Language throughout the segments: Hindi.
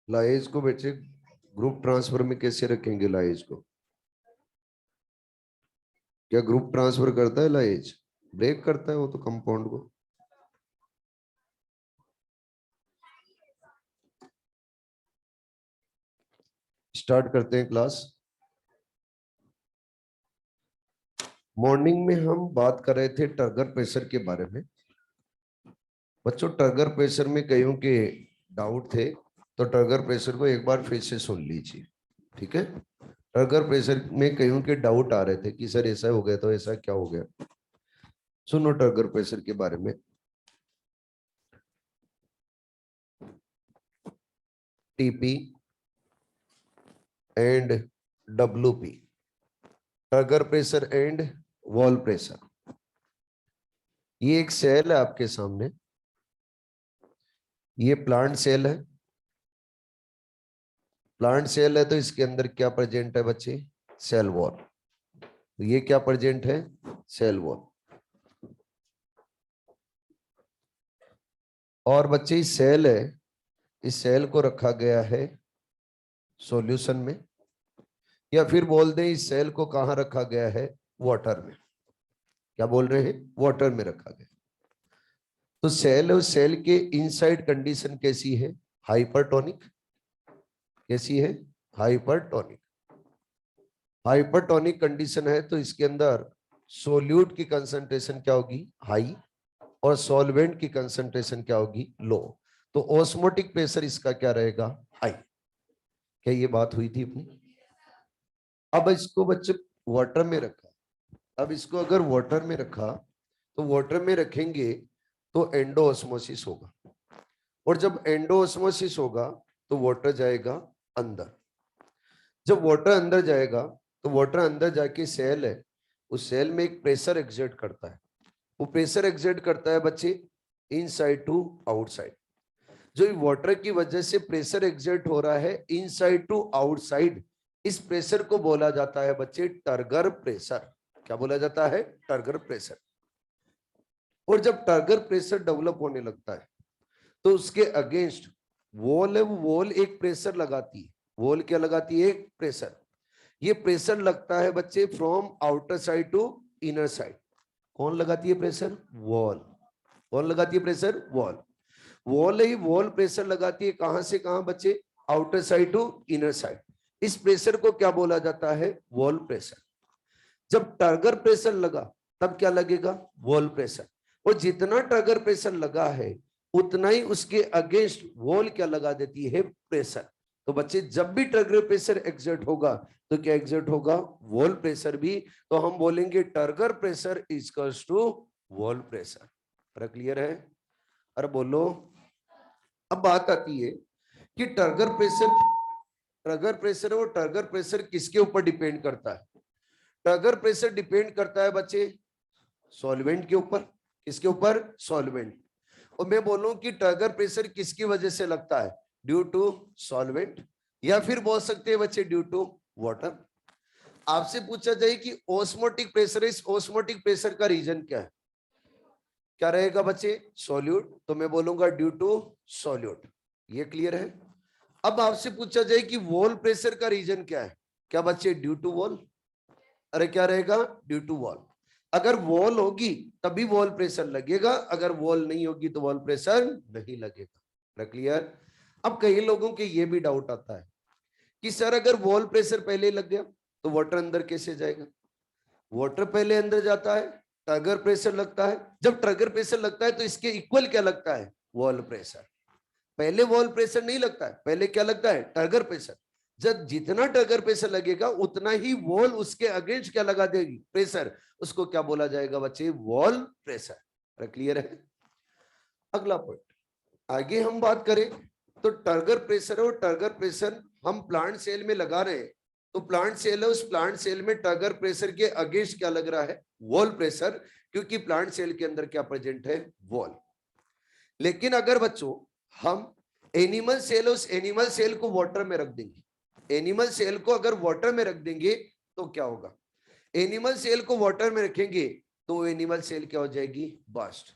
लाइज को बच्चे ग्रुप ट्रांसफर में कैसे रखेंगे? लाइज को क्या ग्रुप ट्रांसफर करता है? लाइज ब्रेक करता है वो तो कंपाउंड को। स्टार्ट करते हैं क्लास। मॉर्निंग में हम बात कर रहे थे टर्गर प्रेशर के बारे में। बच्चों टर्गर प्रेशर में कईयों के डाउट थे, तो टर्गर प्रेशर को एक बार फिर से सुन लीजिए, ठीक है? टर्गर प्रेशर में कईयों के डाउट आ रहे थे कि सर ऐसा हो गया तो ऐसा क्या हो गया। सुनो टर्गर प्रेशर के बारे में। TP and WP, turgor pressure and wall pressure. ये एक सेल है आपके सामने, ये प्लांट सेल है। प्लांट सेल है तो इसके अंदर क्या प्रेजेंट है बच्चे? Cell wall. तो ये क्या प्रेजेंट है? Cell wall. और बच्चे इस सेल है, इस सेल को रखा गया है सॉल्यूशन में, या फिर बोल दें इस सेल को कहां रखा गया है? वाटर में। क्या बोल रहे हैं? वाटर में रखा गया। तो सेल और सेल के इनसाइड कंडीशन कैसी है? हाइपरटोनिक। कैसी है? हाइपरटोनिक। हाइपरटोनिक कंडीशन है तो इसके अंदर सोल्यूट की कंसंट्रेशन क्या होगी? हाई। और सॉल्वेंट की कंसंट्रेशन क्या होगी? लो। तो ऑस्मोटिक प्रेशर इसका क्या रहेगा? हाई। क्या ये बात हुई थी अपनी? अब इसको बच्चे वाटर में रखा। अब इसको अगर वाटर में रखा तो वाटर में रखेंगे तो एंडोऑस्मोसिस होगा, और जब एंडोऑस्मोसिस होगा तो वाटर जाएगा अंदर। जब वाटर अंदर जाएगा तो वाटर अंदर जाके सेल है, उस सेल में एक प्रेशर एक्सर्ट करता है। वो प्रेशर एक्सर्ट करता है बच्चे इनसाइड टू आउटसाइड। जो वाटर की वजह से प्रेशर एक्सर्ट हो रहा है इनसाइड टू आउटसाइड, इस प्रेशर को बोला जाता है बच्चे टर्गर प्रेशर। क्या बोला जाता है? Turgor pressure. और जब टर्गर प्रेशर डेवलप होने लगता है तो उसके अगेंस्ट वॉल है, वो वॉल एक प्रेशर लगाती है। वॉल क्या लगाती है? एक प्रेशर। ये प्रेशर लगता है बच्चे from outer side to inner side. कौन लगाती है प्रेशर? वॉल। कौन लगाती है प्रेशर? वॉल। वॉल ही वॉल प्रेशर लगाती है कहां से कहां बच्चे? Outer side to inner side. इस प्रेशर को क्या बोला जाता है? Wall pressure. जब टर्गर प्रेशर लगा तब क्या लगेगा? Wall pressure. और जितना टर्गर प्रेशर लगा है उतना ही उसके अगेंस्ट वॉल क्या लगा देती है? प्रेशर। तो बच्चे जब भी टर्गर प्रेशर एक्सर्ट होगा तो क्या एक्सर्ट होगा? वॉल प्रेशर भी। तो हम बोलेंगे turgor pressure equals to wall pressure. पर क्लियर है? अरे बोलो। अब बात आती है कि टर्गर प्रेशर और टर्गर प्रेशर किसके ऊपर डिपेंड करता है? टर्गर प्रेशर डिपेंड करता है बच्चे सॉल्वेंट के ऊपर। किसके ऊपर? सॉल्वेंट। और मैं बोलूं कि टर्गर प्रेशर किसकी वजह से लगता है? ड्यू टू सॉल्वेंट, या फिर बोल सकते हैं बच्चे ड्यू टू वाटर। आपसे पूछा जाए कि ऑस्मोटिक प्रेशर, इस ऑस्मोटिक प्रेशर का रीजन क्या है? क्या रहेगा बच्चे? सॉल्यूट। तो मैं बोलूंगा ड्यू टू सॉल्यूट। ये क्लियर है? अब आपसे पूछा जाए कि वॉल प्रेशर का रीजन क्या है? क्या बच्चे? Due to wall. अरे क्या रहेगा? Due to wall. अगर वॉल होगी तभी वॉल प्रेशर लगेगा, अगर वॉल नहीं होगी तो वॉल प्रेशर नहीं लगेगा। क्लियर? अब कई लोगों के ये भी डाउट आता है कि सर अगर वॉल प्रेशर पहले लग गया तो वाटर अंदर कैसे जाएगा? वाटर पहले अंदर जाता है, ट्रिगर प्रेशर लगता है। जब ट्रिगर प्रेशर लगता है तो इसके इक्वल क्या लगता है? Wall pressure. पहले वॉल प्रेशर नहीं लगता है, पहले क्या लगता है? Trigger pressure. जब जितना ट्रिगर प्रेशर लगेगा उतना ही वॉल उसके अगेंस्ट क्या लगा देगी? प्रेशर। उसको क्या बोला जाएगा बच्चे? Wall pressure. क्लियर है? अगला पॉइंट आगे हम बात करें तो टर्गर प्रेशर और टर्गर प्रेशर हम प्लांट सेल में लगा रहे हैं, तो प्लांट सेल है, उस प्लांट सेल में टर्गर प्रेशर के अगेंस्ट क्या लग रहा है? वॉल प्रेशर, क्योंकि प्लांट सेल के अंदर क्या प्रेजेंट है? वॉल। लेकिन अगर बच्चों हम एनिमल सेल, उस एनिमल सेल को वाटर में रख देंगे, एनिमल सेल को अगर वाटर में रख देंगे तो क्या होगा? एनिमल सेल को वाटर में रखेंगे तो एनिमल सेल क्या हो जाएगी? बस्ट।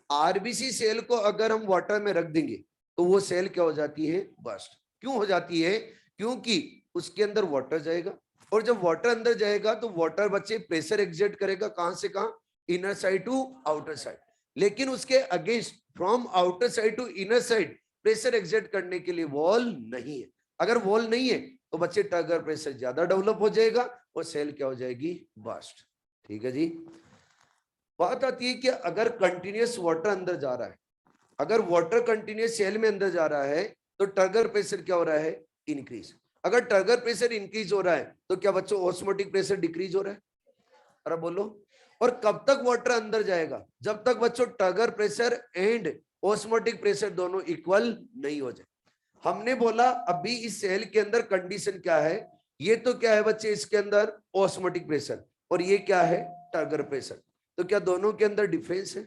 आरबीसी सेल को अगर हम वाटर में रख देंगे तो वो सेल क्या हो जाती है? बस्ट। क्यों हो जाती है? क्योंकि उसके अंदर वाटर जाएगा, और जब वाटर अंदर जाएगा तो वाटर बच्चे प्रेशर एग्जर्ट करेगा, कहां से कहां? Inner side to outer side. लेकिन उसके against from outer side to inner side pressure exert करने के लिए वॉल नहीं है। अगर वॉल नहीं है तो बच्चे टर्गर प्रेशर ज्यादा डेवलप हो जाएगा और सेल क्या हो जाएगी? बर्स्ट। ठीक है जी। बात आती है कि अगर कंटिन्यूअस वाटर अंदर जा रहा है, अगर वाटर कंटिन्यूअस सेल में अंदर जा रहा है तो टर्गर प्रेशर क्या हो रहा है? इंक्रीज। अगर टर्गर प्रेशर इंक्रीज हो रहा है तो क्या बच्चों ऑस्मोटिक प्रेशर डिक्रीज हो रहा है? अरे बोलो। और कब तक वाटर अंदर जाएगा? जब तक बच्चों turgor pressure and osmotic pressure दोनों इक्वल नहीं हो जाए। हमने बोला अभी इस सेल के अंदर कंडीशन क्या है? ये तो क्या है बच्चे इसके अंदर? ऑस्मोटिक प्रेशर, और ये क्या है? Turgor pressure. तो क्या दोनों के अंदर डिफरेंस है?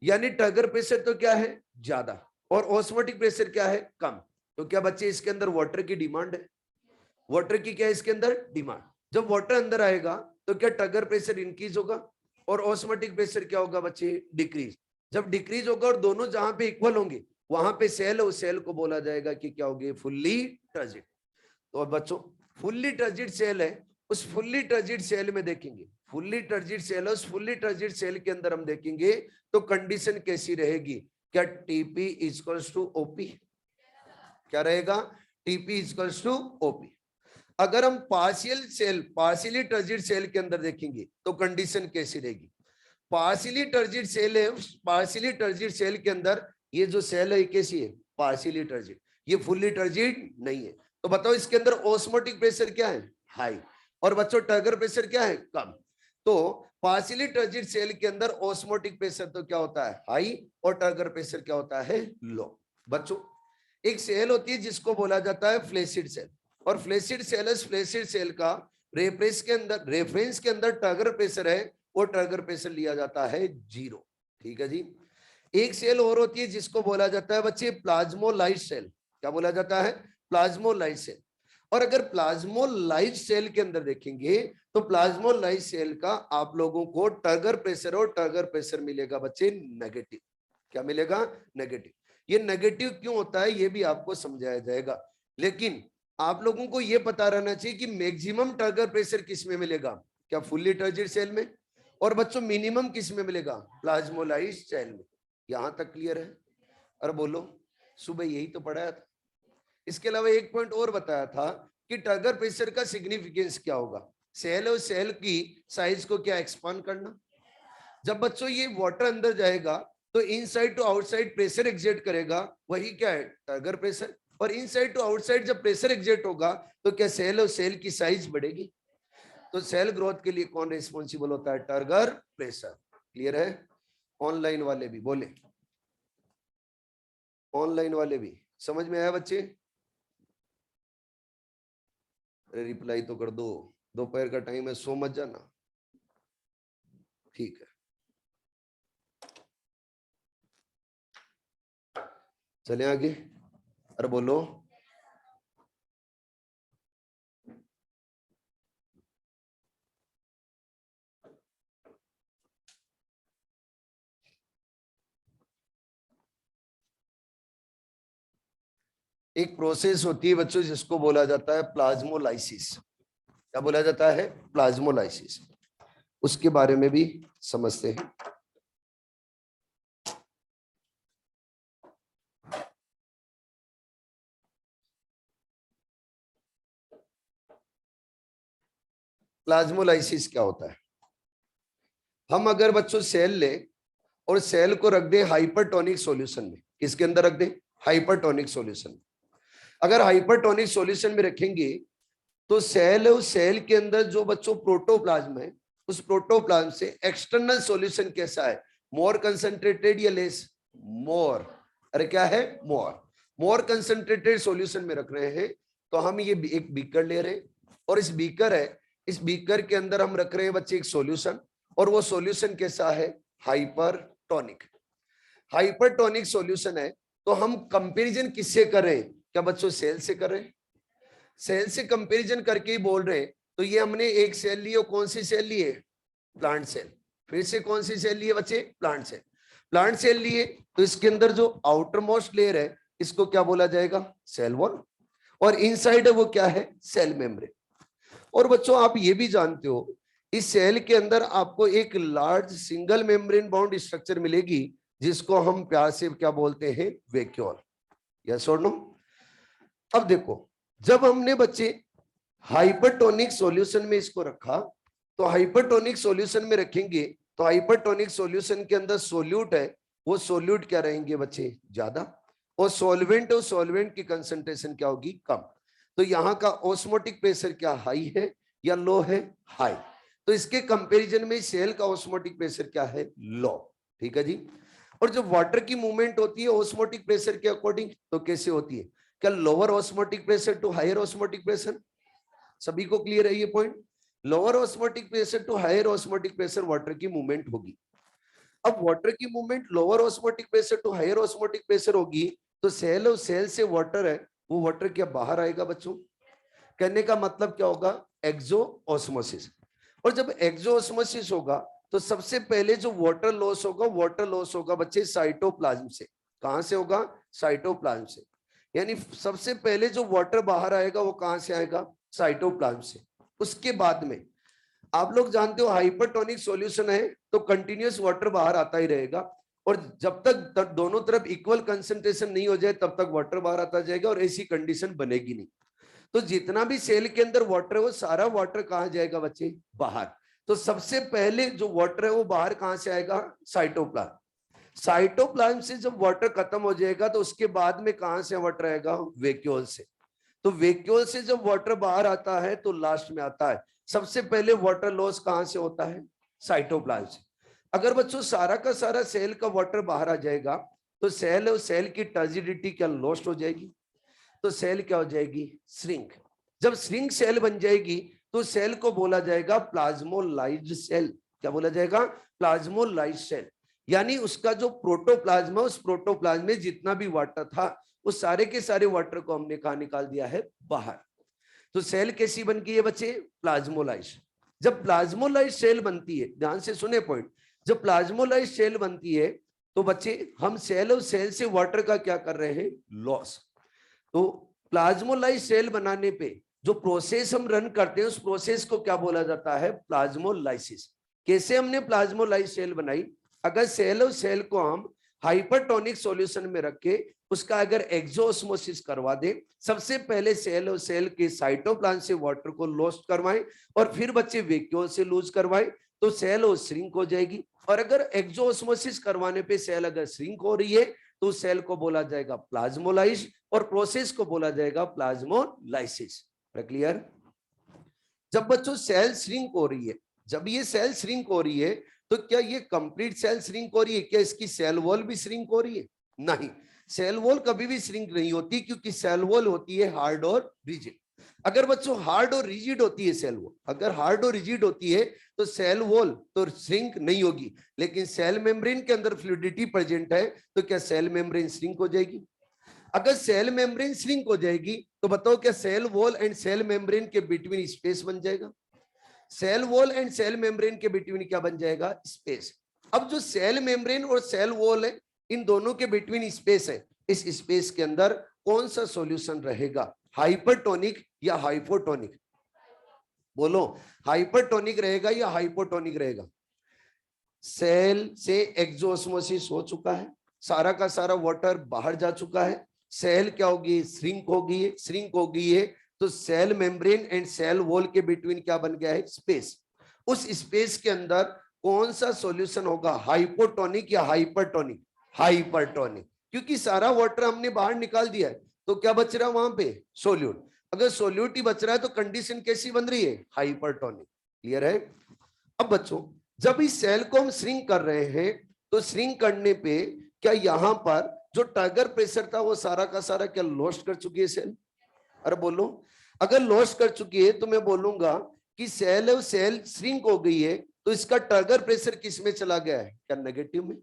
यानी टर्गर प्रेशर तो क्या है? ज्यादा, और ऑस्मोटिक प्रेशर क्या है? कम। तो क्या बच्चे इसके अंदर वाटर की डिमांड है? वाटर की क्या है इसके अंदर? डिमांड। जब वाटर अंदर आएगा तो क्या टर्गर प्रेशर इंक्रीज होगा और ऑस्मोटिक प्रेशर क्या होगा बच्चे? डिक्रीज। जब डिक्रीज होगा और दोनों जहां पे इक्वल होंगे वहां पे सेल, उस सेल को बोला जाएगा कि क्या होगी? Fully turgid. तो अब बच्चों फुल्ली टर्जिड सेल है, उस फुल्ली टर्जिड सेल में देखेंगे, फुल्ली टर्जिड सेल, उस फुल्ली टर्जिड सेल के अंदर हम देखेंगे तो कंडीशन कैसी रहेगी? क्या टीपी इक्वल्स टू ओपी? क्या रहेगा? TP equals to OP. अगर हम partial cell, partially turgid cell के अंदर देखेंगे तो कंडीशन कैसी रहेगी? पार्शियली टर्जिड सेल है, उस पार्शियली टर्जिड सेल के अंदर ये जो सेल है कैसी है? Partially turgid. ये फुल्ली टर्जिड नहीं है। तो बताओ इसके अंदर ऑस्मोटिक प्रेशर क्या है? हाई। और बच्चों टर्गर प्रेशर क्या है? कम। तो पार्शियली टर्जिड सेल के अंदर ऑस्मोटिक प्रेशर तो क्या होता है? हाई, और टर्गर प्रेशर क्या होता है? लो। बच्चों एक सेल होती है जिसको बोला जाता है फ्लैसिड सेल, और फ्लैसिड सेल, फ्लैसिड सेल का रेफरेंस के अंदर टर्गर प्रेशर है, वो टर्गर प्रेशर लिया जाता है 0। ठीक है जी। एक सेल और होती है जिसको बोला जाता है बच्चे प्लाज्मोलाइट सेल। क्या बोला जाता है? Plasmolyte cell. और अगर प्लाज्मोलाइट सेल के अंदर देखेंगे तो प्लाज्मोलाइट सेल का आप लोगों को टर्गर प्रेशर, और टर्गर प्रेशर मिलेगा बच्चे नेगेटिव। क्या मिलेगा? नेगेटिव। ये नेगेटिव क्यों होता है ये भी आपको समझाया जाएगा, लेकिन आप लोगों को ये पता रहना चाहिए कि मैक्सिमम टर्गर प्रेशर किस में मिलेगा? क्या फुल्ली टर्जिड सेल में। और बच्चों मिनिमम किस में मिलेगा? प्लाज्मोलाइट सेल में। यहां तक क्लियर है? अरे बोलो। सुबह यही तो पढ़ाया था। इसके अलावा एक पॉइंट और बताया था कि टर्गर प्रेशर का सिग्निफिकेंस क्या होगा? सेल और सेल की साइज को क्या एक्सपांड करना। जब बच्चों ये वाटर अंदर जाएगा तो inside to outside pressure exert करेगा, वही क्या है? Turgor pressure. और इनसाइड टू आउटसाइड जब प्रेशर एग्जर्ट होगा तो क्या सेल और सेल की साइज बढ़ेगी। तो सेल ग्रोथ के लिए कौन रिस्पॉन्सिबल होता है? Turgor pressure. क्लियर है? ऑनलाइन वाले भी बोले, ऑनलाइन वाले भी समझ में आया बच्चे? अरे रिप्लाई तो कर दो, दोपहर का टाइम है, सो मत जाना। ठीक है, चले आगे। अरे बोलो। एक प्रोसेस होती है बच्चों जिसको बोला जाता है प्लाज्मोलाइसिस। क्या बोला जाता है? प्लाज्मोलाइसिस। उसके बारे में भी समझते हैं। प्लाज्मोलाइसिस क्या होता है? हम अगर बच्चों सेल ले और सेल को रख दें हाइपरटोनिक सॉल्यूशन में, किसके अंदर रख दें? हाइपरटोनिक सॉल्यूशन में। अगर हाइपरटोनिक सॉल्यूशन में रखेंगे तो सेल, उस सेल के अंदर जो बच्चों प्रोटोप्लाज्म है, उस प्रोटोप्लाज्म से एक्सटर्नल सॉल्यूशन कैसा है? मोर कंसंट्रेटेड या लेस? मोर। अरे क्या है? मोर। मोर कंसंट्रेटेड सॉल्यूशन में रख रहे हैं तो हम ये एक बीकर ले रहे हैं, और इस बीकर है, इस बीकर के अंदर हम रख रहे हैं बच्चे एक सॉल्यूशन, और वो सॉल्यूशन कैसा है? हाइपरटोनिक। हाइपरटोनिक सॉल्यूशन है तो हम कंपैरिजन किससे कर रहे हैं? क्या बच्चों सेल से कर रहे हैं? सेल से कंपैरिजन करके ही बोल रहे हैं। तो ये हमने एक सेल ली, और कौन सी सेल ली है? Plant cell. फिर से कौन सी सेल ली है बच्चे? Plant cell. प्लांट सेल लिए तो इसके अंदर जो आउटर मोस्ट लेयर है इसको क्या बोला जाएगा? Cell wall. और इनसाइड है वो क्या है, सेल मेम्ब्रेन। और बच्चों आप ये भी जानते हो इस सेल के अंदर आपको एक large single membrane bound structure मिलेगी जिसको हम प्यार से क्या बोलते हैं, वैक्यूल। यस और नो। अब देखो जब हमने बच्चे हाइपरटोनिक सॉल्यूशन में इसको रखा, तो हाइपरटोनिक सॉल्यूशन में रखेंगे तो हाइपरटोनिक सॉल्यूशन के अंदर सोल्यूट है, वो सोल्यूट क्या रहेंगे बच्चे, ज्यादा, और सॉल्वेंट की कंसंट्रेशन क्या होगी, कम। तो यहाँ का ऑस्मोटिक प्रेशर क्या हाई है या लो है, हाई। तो इसके कंपैरिजन में सेल का ऑस्मोटिक प्रेशर क्या है, लो। ठीक है जी। और जब वाटर की मूवमेंट होती है ऑस्मोटिक प्रेशर के अकॉर्डिंग, तो कैसे होती है, क्या lower osmotic pressure to higher osmotic pressure, सभी को क्लियर है ये point. Lower osmotic pressure to higher osmotic pressure water की मूवमेंट होगी। अब वाटर की movement lower osmotic pressure to higher osmotic pressure होगी, तो सेल और सेल से वाटर है वो वाटर क्या बाहर आएगा बच्चों। कहने का मतलब क्या होगा, एक्सो ऑस्मोसिस। और जब एक्सो ऑस्मोसिस होगा तो सबसे पहले जो वाटर लॉस होगा, वाटर लॉस होगा बच्चे साइटोप्लाज्म से। कहां से होगा, साइटोप्लाज्म से। यानी सबसे पहले जो वाटर बाहर आएगा वो कहां से आएगा, साइटोप्लाज्म से। उसके बाद में आप लोग जानते हो हाइपरटोनिक सॉल्यूशन है तो कंटिन्यूअस वाटर बाहर आता ही रहेगा, और जब तक दोनों तरफ इक्वल कंसंट्रेशन नहीं हो जाए तब तक वाटर बाहर आता जाएगा, और ऐसी कंडीशन बनेगी नहीं। तो जितना भी सेल के अंदर वाटर है वो सारा वाटर कहां जाएगा बच्चे, बाहर। तो सबसे पहले जो वाटर है वो बाहर कहां से आएगा, साइटोप्लाज्म। साइटोप्लाज्म से जब वाटर खत्म हो जाएगा तो उसके बाद में कहां से वाटर आएगा, वैक्यूल से। तो वैक्यूल से जब वाटर बाहर आता है तो लास्ट में आता है, सबसे पहले वाटर लॉस कहां से होता है, साइटोप्लाज्म से। अगर बच्चों सारा का सारा सेल का वाटर बाहर आ जाएगा तो सेल और सेल की टर्जिडिटी क्या लॉस्ट हो जाएगी, तो सेल क्या हो जाएगी, श्रिंक। जब श्रिंक सेल बन जाएगी तो सेल को बोला जाएगा प्लाज्मोलाइज्ड सेल। क्या बोला जाएगा, प्लाज्मोलाइज्ड सेल। यानी उसका जो प्रोटोप्लाज्म है उस प्रोटोप्लाज्म में जितना भी वाटर था उस सारे के सारे वाटर को हमने कहा निकाल दिया है बाहर। तो सेल कैसी बन गई है बच्चे, प्लाज्मोलाइज्ड। जब प्लाज्मोलाइज्ड सेल बनती है, ध्यान से सुने पॉइंट, जब प्लाज्मोलाइज्ड सेल बनती है तो बच्चे हम सेल और सेल से वाटर का क्या कर रहे हैं, लॉस। तो प्लाज्मोलाइज्ड सेल बनाने पे जो प्रोसेस हम रन करते हैं उस प्रोसेस को क्या बोला जाता है, प्लाज्मोलाइसिस। कैसे हमने प्लाज्मोलाइज्ड सेल बनाई, अगर सेल और सेल को हम हाइपरटोनिक सॉल्यूशन में रख के उसका अगर एक्सोऑस्मोसिस करवा दे, सबसे पहले सेल और सेल के साइटोप्लाज्म से वाटर को लॉस्ट करवाएं और फिर बच्चे वैक्यूल से लूज करवाएं तो सेल और श्रिंक हो जाएगी। और अगर एक्सोऑस्मोसिस करवाने पे सेल अगर श्रिंक हो रही है तो सेल को बोला जाएगा प्लाज्मोलाइज्ड और प्रोसेस को बोला जाएगा प्लाज्मोलाइसिस। क्लियर। जब बच्चों सेल श्रिंक हो रही है, जब ये सेल श्रिंक हो रही है तो क्या ये कंप्लीट सेल श्रिंक हो रही है, क्या इसकी सेल वॉल भी श्रिंक हो रही है, नहीं। सेल वॉल कभी भी श्रिंक नहीं होती क्योंकि सेल वॉल होती है हार्ड और रिजिड। अगर बच्चों हार्ड और रिजिड होती है सेल वॉल, अगर हार्ड और रिजिड होती है तो सेल वॉल तो श्रिंक नहीं होगी, लेकिन सेल मेम्ब्रेन के अंदर फ्लूइडिटी प्रेजेंट है तो क्या सेल मेम्ब्रेन श्रिंक हो जाएगी। अगर सेल मेम्ब्रेन श्रिंक हो जाएगी तो बताओ क्या cell wall and cell membrane के बिटवीन स्पेस बन जाएगा, cell wall and cell membrane के बिटवीन क्या बन जाएगा, स्पेस। अब जो सेल मेम्ब्रेन और सेल वॉल है इन दोनों के बिटवीन स्पेस है, इस स्पेस के अंदर कौन सा सॉल्यूशन रहेगा, हाइपरटोनिक या हाइपोटोनिक, बोलो हाइपरटोनिक रहेगा या हाइपोटोनिक रहेगा। सेल से एक्सोऑस्मोसिस हो चुका है, सारा का सारा वाटर बाहर जा चुका है, सेल क्या होगी, श्रिंक होगी, श्रिंक हो गई है तो cell membrane and cell wall के बिटवीन क्या बन गया है, स्पेस। उस स्पेस के अंदर कौन सा सॉल्यूशन होगा, हाइपोटोनिक या हाइपरटोनिक, हाइपरटोनिक, क्योंकि सारा वाटर हमने बाहर निकाल दिया है तो क्या बच रहा है वहां पे, सोल्यूट। अगर सोल्यूट ही बच रहा है तो कंडीशन कैसी बन रही है, हाइपरटोनिक। क्लियर है। अब बच्चों जब इस सेल को हम श्रिंक कर रहे हैं तो श्रिंक करने पे क्या यहां पर जो ट्रिगर प्रेशर था वो सारा का सारा क्या लॉस्ट कर चुकी है सेल, अरे बोलो। अगर लॉस्ट कर चुकी है तो मैं बोलूंगा कि सेल है सेल श्रिंक हो गई है तो इसका ट्रिगर प्रेशर किस में चला गया है, क्या नेगेटिव में,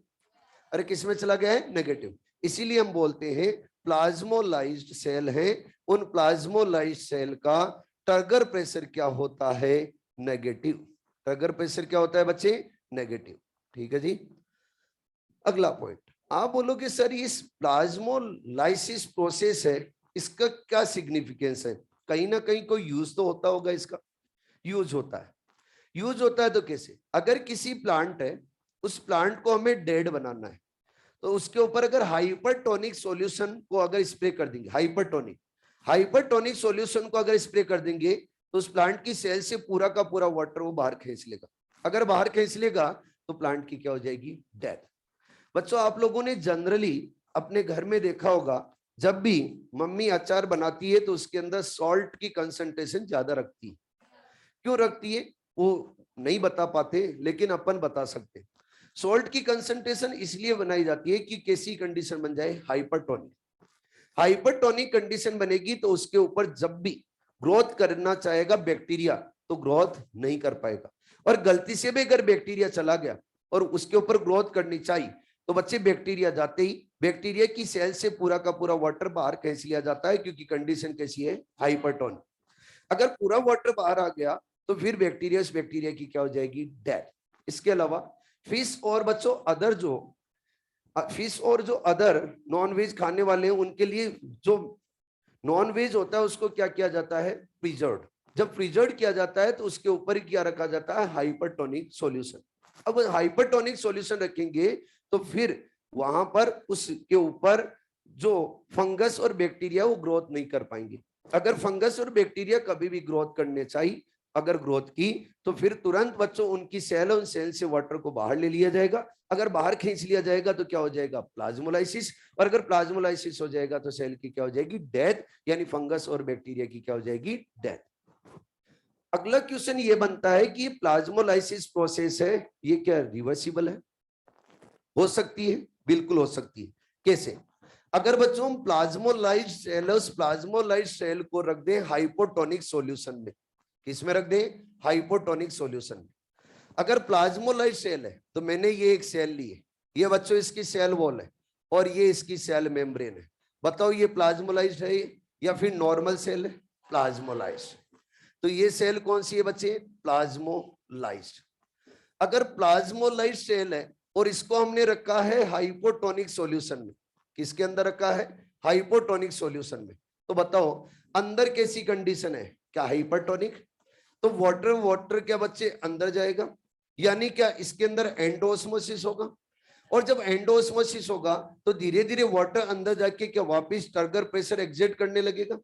अरे किस में चला गया है, नेगेटिव। इसीलिए हम बोलते हैं प्लाज्मोलाइज्ड सेल है, उन प्लाज्मोलाइज्ड सेल का ट्रिगर प्रेशर क्या होता है, नेगेटिव। ट्रिगर प्रेशर क्या होता है बच्चे, नेगेटिव। ठीक है जी। अगला पॉइंट, आप बोलोगे सर इस प्लाज्मोलाइसिस प्रोसेस है इसका क्या सिग्निफिकेंस है? कहीं ना कहीं कोई यूज तो होता होगा, इसका यूज होता है। यूज होता है तो कैसे? अगर किसी प्लांट है, उस प्लांट को हमें डेड बनाना है, तो उसके ऊपर अगर हाइपरटोनिक सॉल्यूशन को अगर स्प्रे कर देंगे, हाइपरटोनिक सॉल्यूशन को अगर स्प्रे कर देंगे, तो उस प्लांट की सेल से पूरा का पूरा वाटर वो बाहर खींच लेगा। अगर बाहर खींच लेगा तो प्लांट की क्या हो जाएगी? डेथ। बच्चों, आप लोगों ने जनरली अपने घर में देखा होगा, जब भी मम्मी अचार बनाती है तो उसके अंदर सॉल्ट की कंसंट्रेशन ज्यादा रखती है। क्यों रखती है वो नहीं बता पाते, लेकिन अपन बता सकते हैं। सॉल्ट की कंसंट्रेशन इसलिए बनाई जाती है कि कैसी कंडीशन बन जाए? हाइपरटोनिक कंडीशन बनेगी तो उसके ऊपर जब भी ग्रोथ करना चाहेगा बैक्टीरिया, तो ग्रोथ नहीं कर पाएगा। और गलती से भी अगर बैक्टीरिया चला गया और उसके ऊपर ग्रोथ करनी चाहिए, तो बच्चे बैक्टीरिया जाते ही बैक्टीरिया की सेल से पूरा का पूरा वाटर बाहर खींच लिया जाता है, क्योंकि कंडीशन कैसी है? हाइपरटोनिक। अगर पूरा वाटर बाहर आ गया तो फिर बैक्टीरिया की क्या हो जाएगी? डेथ। इसके अलावा फिश और बच्चों अदर नॉन वेज खाने वाले हैं, उनके लिए जो नॉन वेज होता है उसको क्या किया जाता है? प्रिजर्व। जब प्रिजर्व किया जाता है तो उसके ऊपर क्या रखा जाता है? Hypertonic solution. अब हाइपरटोनिक सॉल्यूशन रखेंगे तो फिर वहां पर उसके ऊपर जो फंगस और बैक्टीरिया वो ग्रोथ नहीं कर पाएंगे। अगर फंगस और बैक्टीरिया कभी भी ग्रोथ करने चाहिए, अगर ग्रोथ की, तो फिर तुरंत बच्चों उनकी सेल और सेल से वाटर को बाहर ले लिया जाएगा। अगर बाहर खींच लिया जाएगा तो क्या हो जाएगा? प्लाज्मोलाइसिस। और अगर प्लाज्मोलाइसिस हो जाएगा तो सेल की क्या हो जाएगी? डेथ, यानी फंगस और बैक्टीरिया की क्या हो जाएगी? डेथ। अगला क्वेश्चन ये बनता है कि प्लाज्मोलाइसिस प्रोसेस है, ये क्या रिवर्सिबल है? हो सकती है, बिल्कुल हो सकती है। कैसे? अगर बच्चों हम प्लाज्मोलाइज्ड सेल को रख दें हाइपोटोनिक सॉल्यूशन में, किसमें रख दें? हाइपोटोनिक सॉल्यूशन में। अगर प्लाज्मोलाइज्ड सेल है तो मैंने ये एक सेल ली है, ये बच्चों इसकी सेल वॉल है और ये इसकी सेल मेम्ब्रेन है। बताओ ये प्लाज्मोलाइज्ड है या फिर नॉर्मल सेल है? प्लाज्मोलाइज्ड। तो ये सेल कौन सी है बच्चे? प्लाज्मोलाइज्ड। अगर प्लाज्मोलाइज्ड सेल है और इसको हमने रखा है हाइपोटोनिक सॉल्यूशन में, किसके अंदर रखा है? हाइपोटोनिक सॉल्यूशन में। तो बताओ अंदर कैसी कंडीशन है? क्या हाइपरटोनिक? तो वाटर क्या बच्चे अंदर जाएगा, यानी क्या इसके अंदर एंडोस्मोसिस होगा। और जब एंडोस्मोसिस होगा तो धीरे धीरे वाटर अंदर जाके क्या वापस टर्गर प्रेशर एग्जिट करने लगेगा,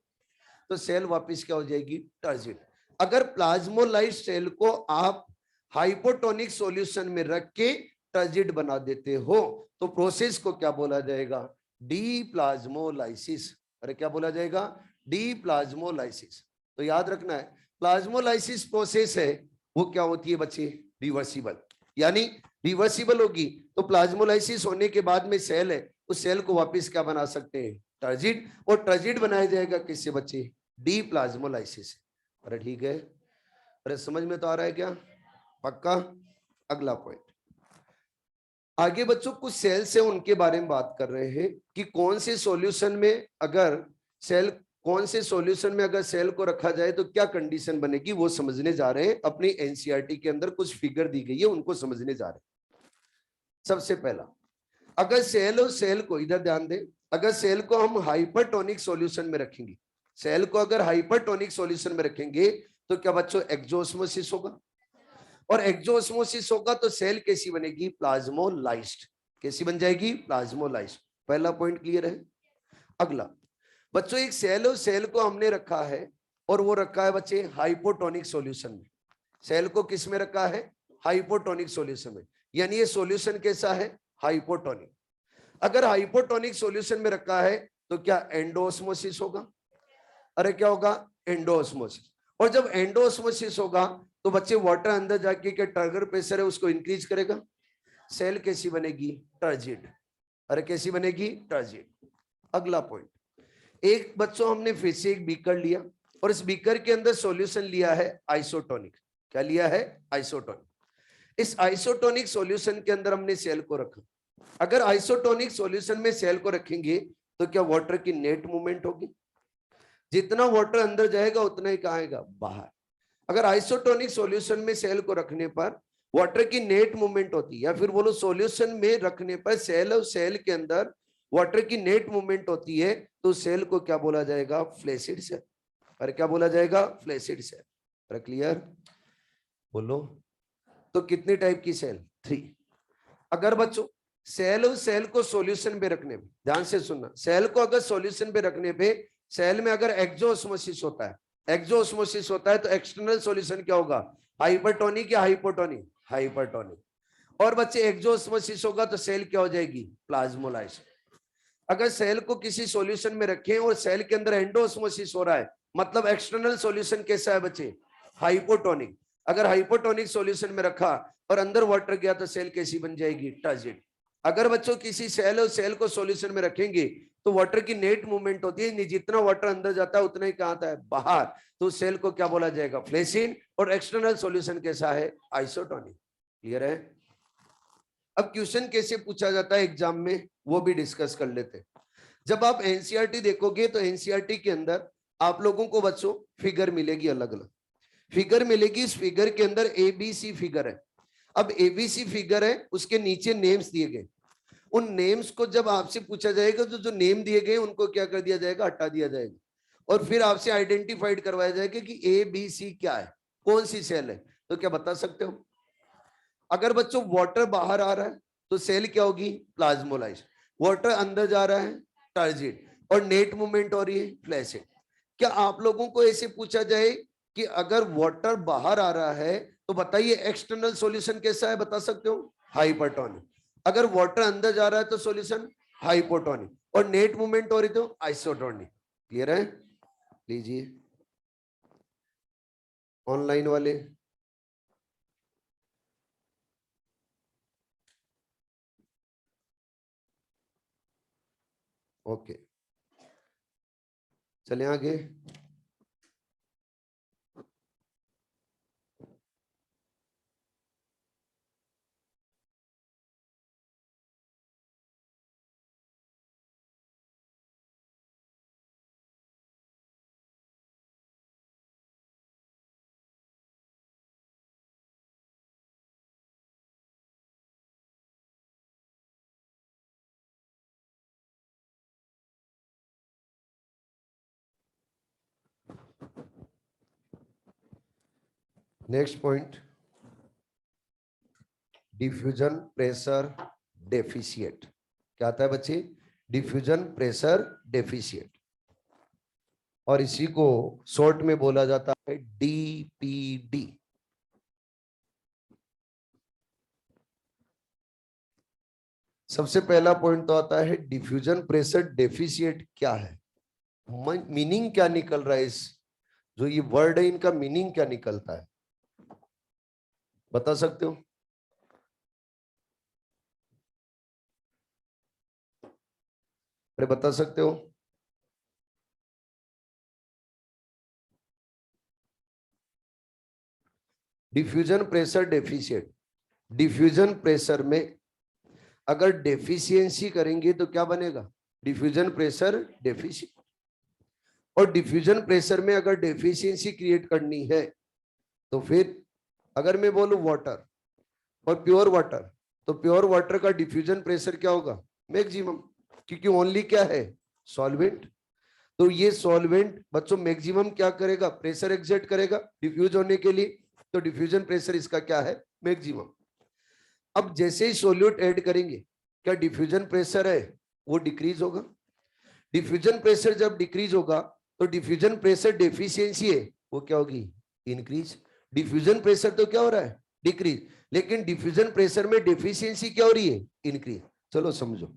तो सेल वापस क्या हो जाएगी? टर्जिड। अगर प्लाज्मोलाइज्ड सेल को आप हाइपोटोनिक सॉल्यूशन में रख के टर्जिड बना देते हो तो प्रोसेस को क्या बोला जाएगा? डीप्लाज्मोलाइसिस। अरे क्या बोला जाएगा? डीप्लाज्मोलाइसिस। तो याद रखना है, प्लाज्मोलाइसिस प्रोसेस है वो क्या होती है बच्चे? रिवर्सिबल। यानी रिवर्सिबल होगी तो प्लाज्मोलाइसिस होने के बाद में सेल है, उस सेल को वापस क्या बना सकते हैं? टर्जिड। और टर्जिड बनाया जाएगा किससे बच्चे? डीप्लाज्मोलाइसिस। अरे ठीक है, अरे समझ में तो आ रहा है क्या? पक्का? अगला पॉइंट आगे बच्चों, कुछ सेल्स है उनके बारे में बात कर रहे हैं कि कौन से सॉल्यूशन में अगर सेल को रखा जाए तो क्या कंडीशन बनेगी, वो समझने जा रहे हैं। अपनी एनसीईआरटी के अंदर कुछ फिगर दी गई है, उनको समझने जा रहे हैं। सबसे पहला, अगर सेल को इधर ध्यान दें, अगर सेल को हम हाइपरटोनिक सॉल्यूशन में रखेंगे, सेल को अगर हाइपरटोनिक सॉल्यूशन में रखेंगे तो क्या बच्चों? एक्सोस्मोसिस होगा। और एक्सोस्मोसिस होगा तो सेल कैसी बनेगी? प्लाज्मोलाइज्ड। कैसी बन जाएगी? प्लाज्मोलाइज्ड। पहला पॉइंट क्लियर है। अगला बच्चों, एक सेल को हमने रखा है और वो रखा है बच्चे हाइपोटोनिक सॉल्यूशन में। सेल को किस में रखा है? हाइपोटोनिक सॉल्यूशन में। यानी ये सॉल्यूशन कैसा है? हाइपोटोनिक। अगर हाइपोटोनिक सॉल्यूशन में रखा है तो क्या एंडोस्मोसिस होगा? अरे क्या होगा? एंडोस्मोसिस। और जब एंडोस्मोसिस होगा तो बच्चे वाटर अंदर जाके क्या टर्गर प्रेशर है उसको इंक्रीज करेगा, सेल कैसी बनेगी? टर्जिड। अरे कैसी बनेगी? टर्जिड। अगला पॉइंट, एक बच्चों हमने फिर से एक बीकर लिया और इस बीकर के अंदर सॉल्यूशन लिया है आइसोटोनिक। क्या लिया है? आइसोटोनिक। इस आइसोटोनिक सॉल्यूशन के अंदर हमने सेल को रखा। अगर आइसोटोनिक सॉल्यूशन में सेल को रखेंगे तो क्या वाटर की नेट मूवमेंट होगी? जितना वाटर अंदर जाएगा उतना ही कहाँ आएगा? बाहर। अगर आइसोटोनिक सॉल्यूशन में सेल को रखने पर वाटर की नेट मूवमेंट होती है, या फिर बोलो सॉल्यूशन में रखने पर सेल और सेल के अंदर वाटर की नेट मूवमेंट होती है तो सेल को क्या बोला जाएगा? Flaccid cell. और क्या बोला जाएगा? Flaccid cell. क्लियर? बोलो। तो कितने टाइप की सेल? 3। अगर बच्चों सेल को सॉल्यूशन पे रखने में, ध्यान से सुनना, सेल को अगर सॉल्यूशन पे रखने पे सेल में अगर एक्सोस्मोसिस होता है, एक्सोस्मोसिस होता है तो एक्सटर्नल सॉल्यूशन क्या होगा? हाइपरटोनिक या हाइपोटोनिक? हाइपरटोनिक। और बच्चे एक्सोस्मोसिस होगा तो सेल क्या हो जाएगी? प्लाज्मोलाइज। अगर सेल को किसी सॉल्यूशन में रखें और सेल के अंदर एंडोस्मोसिस हो रहा है, मतलब एक्सटर्नल सॉल्यूशन कैसा है बच्चे? हाइपोटोनिक। अगर हाइपोटोनिक सॉल्यूशन में रखा और अंदर वाटर गया तो सेल कैसी बन जाएगी? टर्जिड। अगर बच्चों किसी सेल को सॉल्यूशन में रखेंगे तो वाटर की नेट मूवमेंट होती है, जितना वाटर अंदर जाता है उतना ही कहाँ आता है? बाहर। तो सेल को क्या बोला जाएगा? फ्लैसिड। और एक्सटर्नल सॉल्यूशन कैसा है? आइसोटोनिक। क्लियर है? अब क्वेश्चन कैसे पूछा जाता है एग्जाम में वो भी डिस्कस कर लेते हैं। जब आप एनसीईआरटी देखोगे तो एनसीईआरटी के अंदर आप लोगों को बच्चों फिगर मिलेगी, अलग अलग फिगर मिलेगी। इस फिगर के अंदर एबीसी फिगर है। अब एबीसी फिगर है, उसके नीचे नेम्स दिए गए। उन नेम्स को जब आपसे पूछा जाएगा तो जो नेम दिए गए उनको क्या कर दिया जाएगा? हटा दिया जाएगा। और फिर आपसे आइडेंटिफाइड करवाया जाएगा कि ए बी सी क्या है, कौन सी सेल है। तो क्या बता सकते हो? अगर बच्चों वाटर बाहर आ रहा है तो सेल क्या होगी? प्लाज्मोलाइज। वाटर अंदर जा रहा है, टर्जिड। और नेट मूवमेंट हो रही है, फ्लैसिड। क्या आप लोगों को ऐसे पूछा जाए कि अगर वाटर बाहर आ रहा है तो बताइए एक्सटर्नल सॉल्यूशन कैसा है? बता सकते हो? हाइपरटोनिक। अगर वाटर अंदर जा रहा है तो सॉल्यूशन हाइपोटोनिक। और नेट मूवमेंट हो रही तो आइसोटोनिक। क्लियर है? लीजिए ऑनलाइन वाले। ओके, चले आगे। Next point, diffusion pressure deficit. क्या आता है बच्चे? Diffusion pressure deficit. और इसी को शॉर्ट में बोला जाता है डीपीडी। सबसे पहला पॉइंट तो आता है डिफ्यूजन प्रेशर डेफिशिएट क्या है, मीनिंग क्या निकल रहा है? इस जो ये वर्ड है इनका मीनिंग क्या निकलता है, बता सकते हो? अरे बता सकते हो? Diffusion pressure deficit, diffusion pressure में अगर डेफिशिएंसी करेंगे तो क्या बनेगा? Diffusion pressure deficient. और डिफ्यूजन प्रेशर में अगर डेफिशिएंसी क्रिएट करनी है तो फिर अगर मैं बोलूं वाटर और प्योर वाटर, तो प्योर वाटर का डिफ्यूजन प्रेशर क्या होगा? मैक्सिमम। क्योंकि ओनली क्या है? सॉल्वेंट। तो ये सॉल्वेंट बच्चों मैक्सिमम क्या करेगा? प्रेशर एक्सर्ट करेगा डिफ्यूज होने के लिए। तो डिफ्यूजन प्रेशर इसका क्या है? मैक्सिमम। अब जैसे ही सोल्यूट ऐड करेंगे क्या डिफ्यूजन प्रेशर है वो डिक्रीज होगा। डिफ्यूजन प्रेशर जब डिक्रीज होगा तो डिफ्यूजन प्रेशर डेफिशिएंसी है वो क्या होगी? इंक्रीज। डिफ्यूजन प्रेशर तो क्या हो रहा है? डिक्रीज। लेकिन डिफ्यूजन प्रेशर में डेफिशिएंसी क्या हो रही है? इंक्रीज। चलो समझो।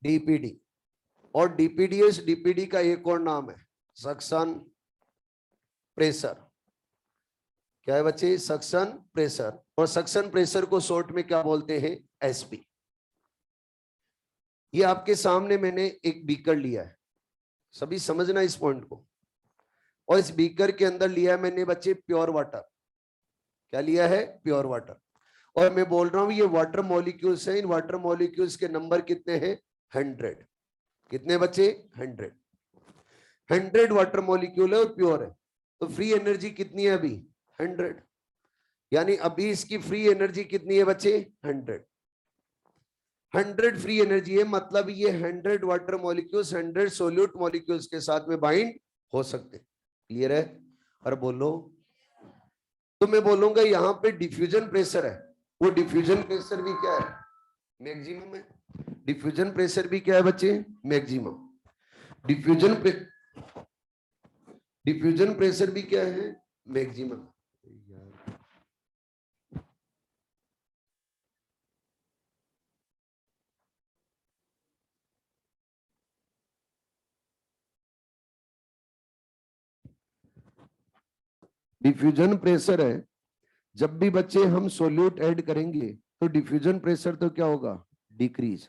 डीपीडी और डीपीडीएस, डीपीडी का एक और नाम है सक्शन प्रेशर। क्या है बच्चे? Suction pressure. और सक्शन प्रेशर को शॉर्ट में क्या बोलते हैं? एसपी। ये आपके सामने मैंने एक बीकर लिया है, सभी समझना इस पॉइंट को। और इस बीकर के अंदर लिया है मैंने बच्चे प्योर वाटर। क्या लिया है? Pure water. और मैं बोल रहा हूं ये वाटर मॉलिक्यूल्स हैं, इन वाटर मॉलिक्यूल्स के नंबर कितने हैं? 100। कितने बच्चे? 100। 100 वाटर मॉलिक्यूल है और प्योर है। तो फ्री एनर्जी कितनी है अभी? 100। यानी अभी इसकी फ्री एनर्जी कितनी है बच्चे? 100। 100 फ्री एनर्जी है, मतलब ये 100 वाटर मॉलिक्यूल्स 100 सोल्यूट मॉलिक्यूल्स के साथ में बाइंड हो सकते। क्लियर है? और बोलो, तो मैं बोलूंगा यहाँ पे डिफ्यूजन प्रेशर है, वो डिफ्यूजन प्रेशर भी क्या है? मैक्सिमम है। डिफ्यूजन प्रेशर भी क्या है बच्चे? मैक्सिमम। डिफ्यूजन डिफ्यूजन प्रेशर भी क्या है? मैक्सिमम। डिफ्यूजन प्रेशर है, जब भी बच्चे हम सोल्यूट ऐड करेंगे तो डिफ्यूजन प्रेशर तो क्या होगा? डिक्रीज।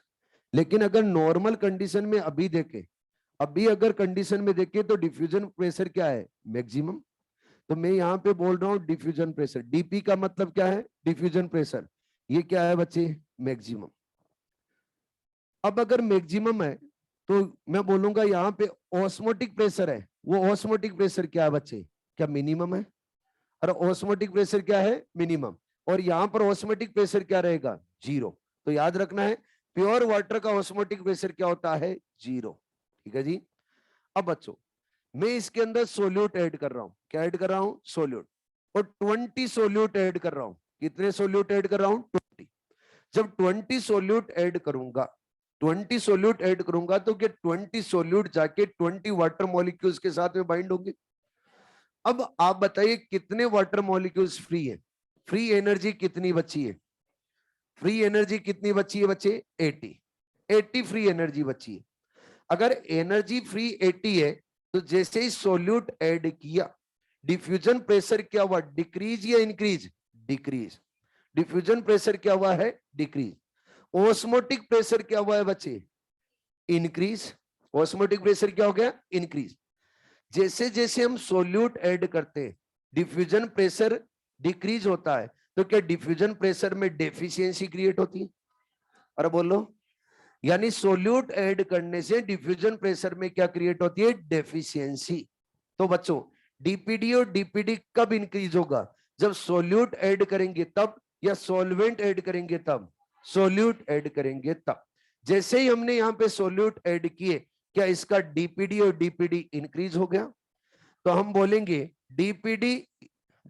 लेकिन अगर नॉर्मल कंडीशन में अभी देखें, अभी अगर कंडीशन में देखें तो डिफ्यूजन प्रेशर क्या है? मैक्सिमम। तो मैं यहाँ पे बोल रहा हूँ डिफ्यूजन प्रेशर, डीपी का मतलब क्या है? Diffusion pressure. ये क्या है बच्चे? मैक्सिमम। अब अगर मैक्सिमम है तो मैं बोलूंगा यहाँ पे ऑस्मोटिक प्रेशर है, वो ऑस्मोटिक प्रेशर क्या है बच्चे? क्या मिनिमम है? और ऑस्मोटिक प्रेशर क्या है? मिनिमम। और यहाँ पर ऑस्मोटिक प्रेशर क्या रहेगा? जीरो। तो याद रखना है, प्योर वाटर का ऑस्मोटिक प्रेशर क्या होता है? जीरो। ठीक है जी। अब बच्चों, मैं इसके अंदर सोल्यूट ऐड कर रहा हूं। क्या ऐड कर रहा हूं? सोल्यूट। और 20 सोल्यूट ऐड कर रहा हूं। कितने सोल्यूट ऐड कर रहा हूं? 20। जब 20 सोल्यूट ऐड करूंगा, 20 सोल्यूट ऐड करूंगा तो क्या 20 सोल्यूट जाके 20 वाटर मॉलिक्यूल्स के साथ में बाइंड होंगे? अब आप बताइए कितने वाटर मॉलिक्यूल्स फ्री है? फ्री एनर्जी कितनी बची है? फ्री एनर्जी कितनी बची है बच्चे? 80। 80 फ्री एनर्जी बची है। अगर एनर्जी फ्री 80 है तो जैसे ही सोल्यूट ऐड किया, डिफ्यूजन प्रेशर क्या हुआ? डिक्रीज या इंक्रीज? डिक्रीज। डिफ्यूजन प्रेशर क्या हुआ है? डिक्रीज। ओस्मोटिक प्रेशर क्या हुआ है बच्चे? इंक्रीज। ओस्मोटिक प्रेशर क्या हो गया? इंक्रीज। जैसे जैसे हम सोल्यूट ऐड करते हैं, डिफ्यूजन प्रेशर डिक्रीज होता है, तो क्या डिफ्यूजन प्रेशर में डेफिशिएंसी क्रिएट होती है? अरे बोलो, यानी सोल्यूट ऐड करने से डिफ्यूजन प्रेशर में क्या क्रिएट होती है? डेफिशिएंसी। तो बच्चों, डीपीडी और डीपीडी कब इंक्रीज होगा? जब सोल्यूट ऐड करेंगे तब, या सॉल्वेंट ऐड करेंगे तब? सोल्यूट ऐड करेंगे तब। जैसे ही हमने यहाँ पे सोल्यूट ऐड किए, क्या इसका डीपीडी और डीपीडी इंक्रीज हो गया? तो हम बोलेंगे DPD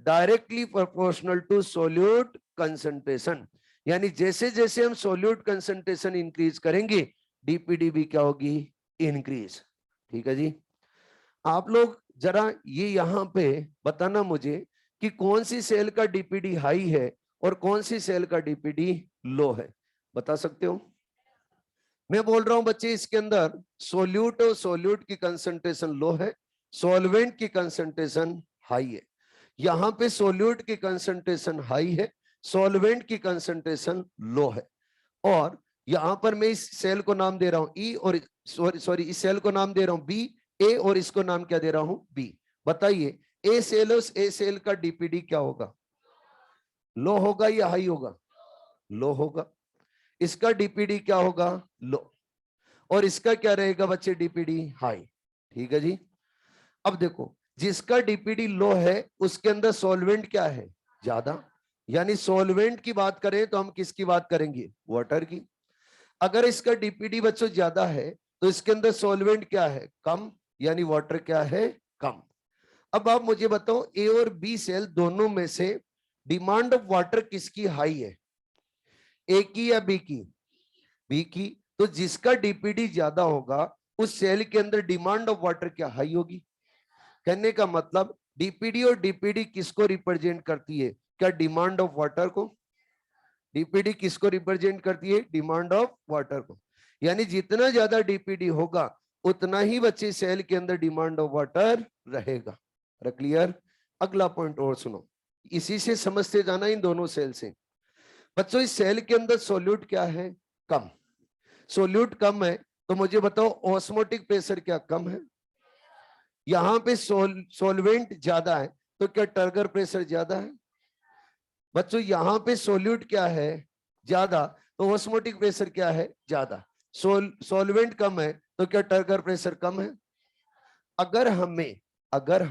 directly proportional to solute concentration. यानी जैसे जैसे हम सोल्यूट कंसंट्रेशन इंक्रीज करेंगे, डीपीडी भी क्या होगी? इंक्रीज। ठीक है जी। आप लोग जरा ये यहाँ पे बताना मुझे कि कौन सी सेल का डीपीडी हाई है और कौन सी सेल का डीपीडी लो है? बता सकते हो? मैं बोल रहा हूं बच्चे, इसके अंदर सोल्यूट और सोल्यूट की कंसंट्रेशन लो है, सॉल्वेंट की कंसंट्रेशन हाई है। यहाँ पे सोल्यूट की कंसंट्रेशन हाई है, सॉल्वेंट की कंसंट्रेशन लो है। और यहां पर मैं इस सेल को नाम दे रहा हूं ई, और सॉरी इस सेल को नाम दे रहा हूं बी ए, और इसको नाम क्या दे रहा हूं? बी। बताइए, ए सेल का डीपीडी क्या होगा? लो होगा या हाई होगा? लो होगा। इसका डीपीडी क्या होगा? लो। और इसका क्या रहेगा बच्चे? DPD high. ठीक है जी। अब देखो, जिसका डीपीडी लो है उसके अंदर सॉल्वेंट क्या है? ज्यादा। यानी सॉल्वेंट की बात करें तो हम किसकी बात करेंगे? वाटर की। अगर इसका डीपीडी बच्चों ज्यादा है तो इसके अंदर सॉल्वेंट क्या है? कम। यानी वाटर क्या है? कम। अब आप मुझे बताओ, ए और बी सेल दोनों में से डिमांड ऑफ वाटर किसकी हाई है? ए की या बी की? बी की। तो जिसका डीपीडी ज्यादा होगा उस सेल के अंदर डिमांड ऑफ वाटर क्या हाई होगी? कहने का मतलब डीपीडी और डीपीडी किसको रिप्रेजेंट करती है? क्या डिमांड ऑफ वाटर को? डीपीडी किसको रिप्रेजेंट करती है? डिमांड ऑफ वाटर को। यानी जितना ज्यादा डीपीडी होगा उतना ही बच्चे सेल के अंदर डिमांड ऑफ वाटर रहेगा। क्लियर? अगला पॉइंट और सुनो, इसी से समझते जाना इन दोनों सेल से। बच्चों, इस सेल के अंदर सोल्यूट क्या है? कम। सोल्यूट कम है तो मुझे बताओ ऑस्मोटिक प्रेशर क्या कम है? यहां पे सोलवेंट ज्यादा है तो क्या टर्गर प्रेशर ज्यादा है? बच्चों, यहां पे सोल्यूट क्या है? ज्यादा। तो ऑस्मोटिक प्रेशर क्या है? ज्यादा। सोलवेंट कम है तो क्या टर्गर प्रेशर कम है? अगर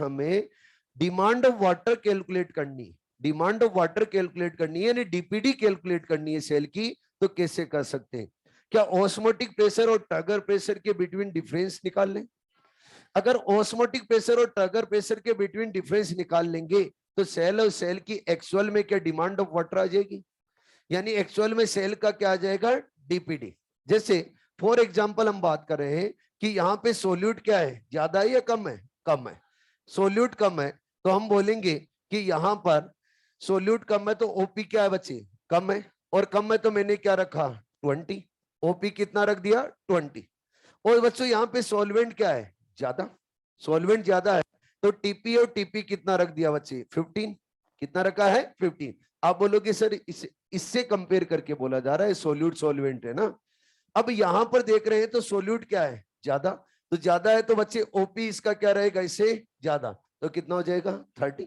हमें डिमांड ऑफ वाटर कैलकुलेट करनी, डिमांड ऑफ वाटर कैलकुलेट करनी है, यानी डीपीडी कैलकुलेट करनी है सेल की, तो कैसे कर सकते हैं? क्या ऑस्मोटिक प्रेशर और ट्रिगर प्रेशर के बिटवीन डिफरेंस निकाल लें? अगर ऑस्मोटिक प्रेशर और ट्रिगर प्रेशर के बिटवीन डिफरेंस निकाल लेंगे तो सेल और सेल की एक्चुअल में क्या डिमांड ऑफ वाटर आ जाएगी, यानी एक्चुअल में सेल का क्या आ जाएगा, डीपीडी। जैसे फॉर एग्जांपल हम बात कर रहे हैं कि यहाँ पे सोल्यूट क्या है, ज्यादा है या कम है? कम है। सोल्यूट कम है तो हम बोलेंगे कि यहाँ पर सोल्यूट कम है तो ओपी क्या है बच्चे, कम है। और कम है तो मैंने क्या रखा, 20। ओपी कितना रख दिया, 20। और बच्चों यहाँ पे सॉल्वेंट क्या है, ज्यादा। सॉल्वेंट ज्यादा है तो टीपी और टीपी कितना रख दिया बच्चे, 15। कितना रखा है, 15। आप बोलोगे सर इससे कंपेयर करके बोला जा रहा है, सोल्यूट सॉल्वेंट है ना। अब यहां पर देख रहे हैं तो सोल्यूट क्या है, ज्यादा। तो ज्यादा है तो बच्चे ओपी इसका क्या रहेगा, इससे ज्यादा। तो कितना हो जाएगा, 30।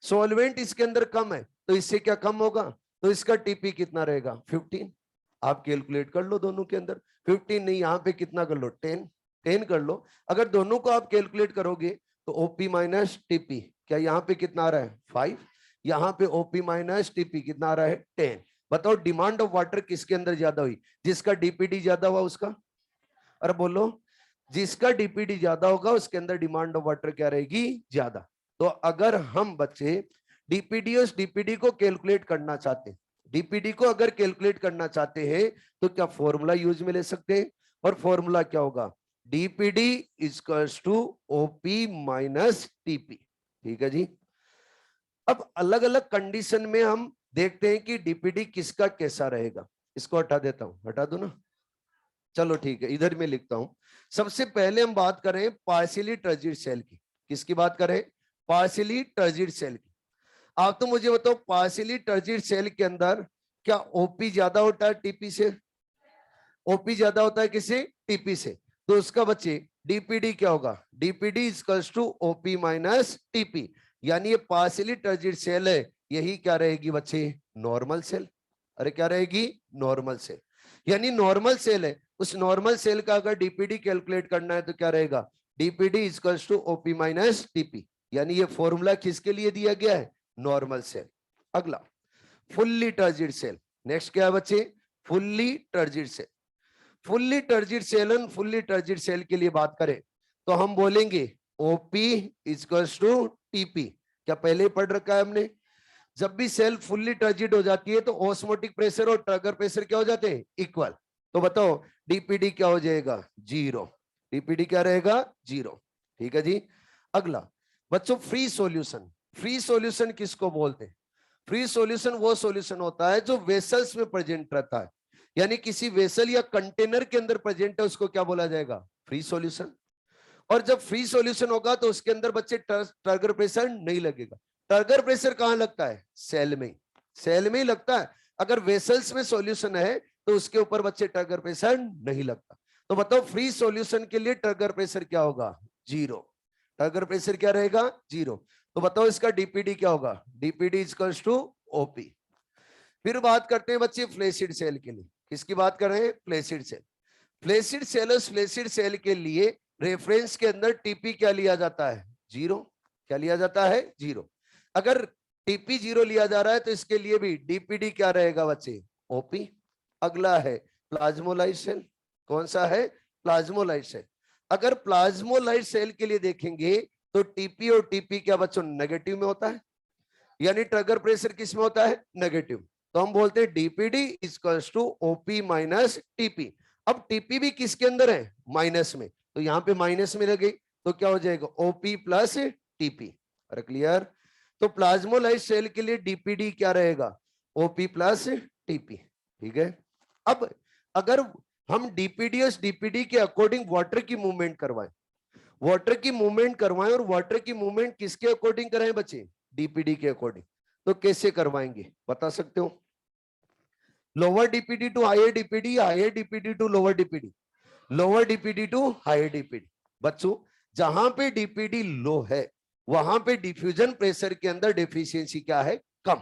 सॉल्वेंट इसके अंदर कम है तो इससे क्या कम होगा, तो इसका टीपी कितना रहेगा, 15। आप कैलकुलेट कर लो दोनों के अंदर, 15 नहीं, यहाँ पे कितना कर लो, 10 कर लो। अगर दोनों को आप कैलकुलेट करोगे तो ओपी माइनस टीपी, क्या यहाँ पे कितना आ रहा है, 5। यहाँ पे ओपी माइनस टीपी कितना आ रहा है, 10। बताओ डिमांड ऑफ वाटर किसके अंदर ज्यादा हुई, जिसका डीपीडी ज्यादा हुआ उसका। अरे बोलो, जिसका डीपीडी ज्यादा होगा उसके अंदर डिमांड ऑफ वाटर क्या रहेगी, ज्यादा। तो अगर हम बच्चे डीपीडी और डीपीडी को कैलकुलेट करना चाहते हैं, डीपीडी को अगर कैलकुलेट करना चाहते हैं तो क्या फॉर्मूला यूज में ले सकते हैं, और फॉर्मूला क्या होगा, DPD equals to OP minus TP. ठीक है जी। अब अलग अलग कंडीशन में हम देखते हैं कि डीपीडी किसका कैसा रहेगा। इसको हटा देता हूं, हटा दो ना, चलो ठीक है, इधर में लिखता हूं। सबसे पहले हम बात करें पार्शियली टर्जिड सेल की। किसकी बात करें, पार्शियली टर्जिड सेल की। आप तो मुझे बताओ पार्शियली टर्जिड सेल के अंदर क्या ओपी ज्यादा होता है टीपी से, ओपी ज्यादा होता है किसी, टीपी से। तो उसका बच्चे डीपीडी क्या होगा, DPD equals to OP minus TP, यानी ये पार्शियली टर्जिड सेल है, यही क्या रहेगी बच्चे, नॉर्मल सेल। अरे क्या रहेगी, नॉर्मल सेल। यानी नॉर्मल सेल है, उस नॉर्मल सेल का अगर डीपीडी कैलकुलेट करना है तो क्या रहेगा, DPD equals to OP minus TP, यानी ये फॉर्मूला किसके लिए दिया गया है, नॉर्मल सेल। अगला फुल्ली टर्जिड सेल। नेक्स्ट क्या है बच्चे, fully turgid cell. Fully turgid cell, fully turgid cell के लिए बात करें तो हम बोलेंगे ओपी इक्वल्स टू टीपी। क्या पहले ही पढ़ रखा है हमने, जब भी सेल फुल्ली टर्जिड हो जाती है तो ऑस्मोटिक प्रेशर और ट्रिगर प्रेशर क्या हो जाते हैं, इक्वल। तो बताओ डीपीडी क्या हो जाएगा, 0। डीपीडी क्या रहेगा, 0। ठीक है जी। अगला बच्चों फ्री सॉल्यूशन। फ्री सॉल्यूशन किसको बोलते हैं, फ्री सॉल्यूशन वो सॉल्यूशन होता है जो वेसल्स में प्रेजेंट रहता है, यानी किसी वेसल या कंटेनर के अंदर प्रेजेंट है, उसको क्या बोला जाएगा, फ्री सॉल्यूशन। और जब फ्री सॉल्यूशन होगा तो उसके अंदर बच्चे ट्रिगर प्रेशर नहीं लगेगा। ट्रिगर प्रेशर कहां लगता है, सेल में, सेल में ही लगता है। अगर वेसल्स में सॉल्यूशन है तो उसके ऊपर बच्चे ट्रिगर प्रेशर नहीं लगता। तो बताओ फ्री सॉल्यूशन के लिए ट्रिगर प्रेशर क्या होगा, 0। ट्रिगर प्रेशर क्या रहेगा, 0। तो बताओ इसका डीपीडी क्या होगा, डीपीडी इक्वल्स टू ओपी। फिर बात करते हैं बच्चे फ्लैसिड सेल के लिए। किसकी बात कर रहे हैं, flaccid cell. Flaccid cell, flaccid cell के लिए रेफरेंस के अंदर टीपी क्या लिया जाता है, 0। क्या लिया जाता है, 0। अगर टीपी 0 लिया जा रहा है तो इसके लिए भी डीपीडी क्या रहेगा बच्चे, ओपी। अगला है प्लाज्मोलाइट सेल। कौन सा है, प्लाज्मोलाइट सेल। अगर प्लाज्मोलाइट सेल के लिए देखेंगे तो टीपी और टीपी क्या बच्चों, नेगेटिव में होता है, यानी ट्रिगर प्रेशर किस में होता है, नेगेटिव। तो हम बोलते हैं DPD equals to OP minus TP. अब टीपी भी किसके अंदर है, माइनस में, तो यहाँ पे माइनस में लगी तो क्या हो जाएगा, ओपी प्लस टीपी। अरे क्लियर। तो प्लाज्मोलाइट सेल के लिए डीपीडी क्या रहेगा, ओपी प्लस टीपी। ठीक है। अब अगर हम डीपीडी और डीपीडी के अकॉर्डिंग वाटर की मूवमेंट करवाएं, वाटर की मूवमेंट करवाएं, और वाटर की मूवमेंट किसके अकॉर्डिंग कराएं बच्चे, डीपीडी के अकॉर्डिंग, तो कैसे करवाएंगे बता सकते हो, lower DPD to higher DPD, higher DPD to lower DPD, lower DPD to higher DPD. बच्चों जहां पे डीपीडी लो है वहां पे डिफ्यूजन प्रेशर के अंदर डेफिशिएंसी क्या है, कम।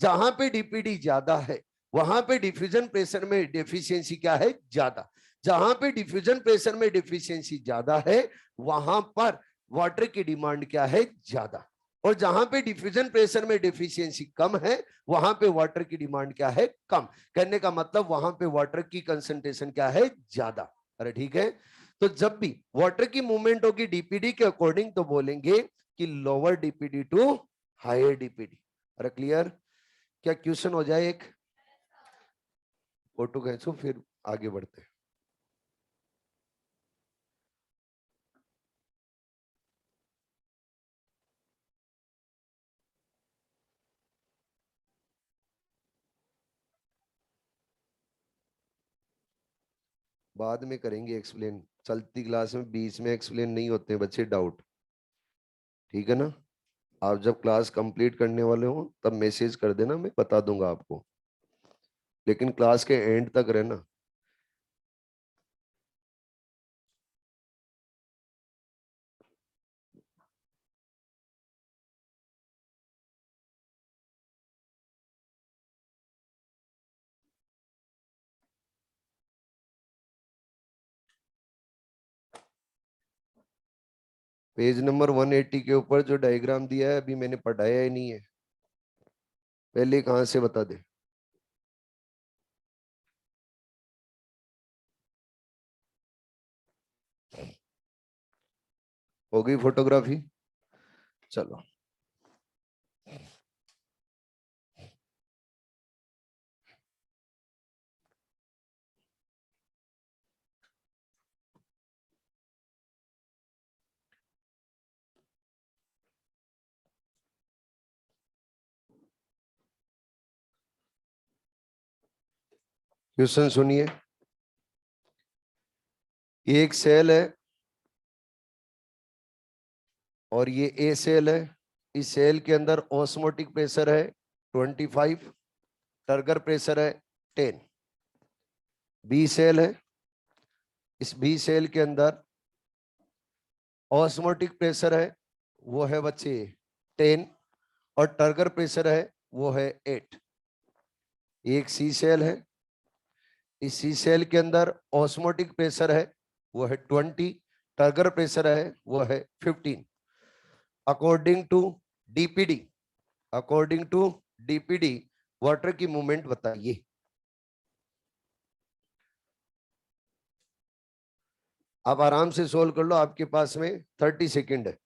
जहां पे डीपीडी ज्यादा है वहां पे डिफ्यूजन प्रेशर में डेफिशिएंसी क्या है, ज्यादा। जहां पे डिफ्यूजन प्रेशर में डेफिशिएंसी ज्यादा है वहां पर वाटर की डिमांड क्या है, ज्यादा। और जहां पे डिफ्यूजन प्रेशर में डेफिशिएंसी कम है वहां पे वाटर की डिमांड क्या है, कम। कहने का मतलब वहां पे वाटर की कंसंट्रेशन क्या है, ज्यादा। अरे ठीक है, तो जब भी वाटर की मूवमेंट होगी डीपीडी के अकॉर्डिंग तो बोलेंगे कि lower DPD to higher DPD. अरे क्लियर? क्या क्वेश्चन हो जाए एक? फोटो खींचो फिर आगे बढ़ते हैं। बाद में करेंगे एक्सप्लेन, चलती क्लास में बीच में एक्सप्लेन नहीं होते हैं बच्चे डाउट, ठीक है ना? आप जब क्लास कंप्लीट करने वाले हो तब मैसेज कर देना, मैं बता दूंगा आपको, लेकिन क्लास के एंड तक रहना। पेज नंबर 180 के ऊपर जो डायग्राम दिया है अभी मैंने पढ़ाया ही नहीं है, पहले कहां से बता दे। हो गई फोटोग्राफी? चलो, क्वेश्चन सुनिए। ये एक सेल है और ये ए सेल है। इस सेल के अंदर ऑस्मोटिक प्रेशर है 25, टर्गर प्रेशर है 10। बी सेल है, इस बी सेल के अंदर ऑस्मोटिक प्रेशर है वो है बच्चे 10 और टर्गर प्रेशर है वो है 8। एक सी सेल है, इस सी सेल के अंदर ऑस्मोटिक प्रेशर है वो है 20, टर्गर प्रेशर है वो है 15। According to DPD, according to DPD water की मूवमेंट बताइए। आप आराम से सोल्व कर लो, आपके पास में 30 सेकेंड है।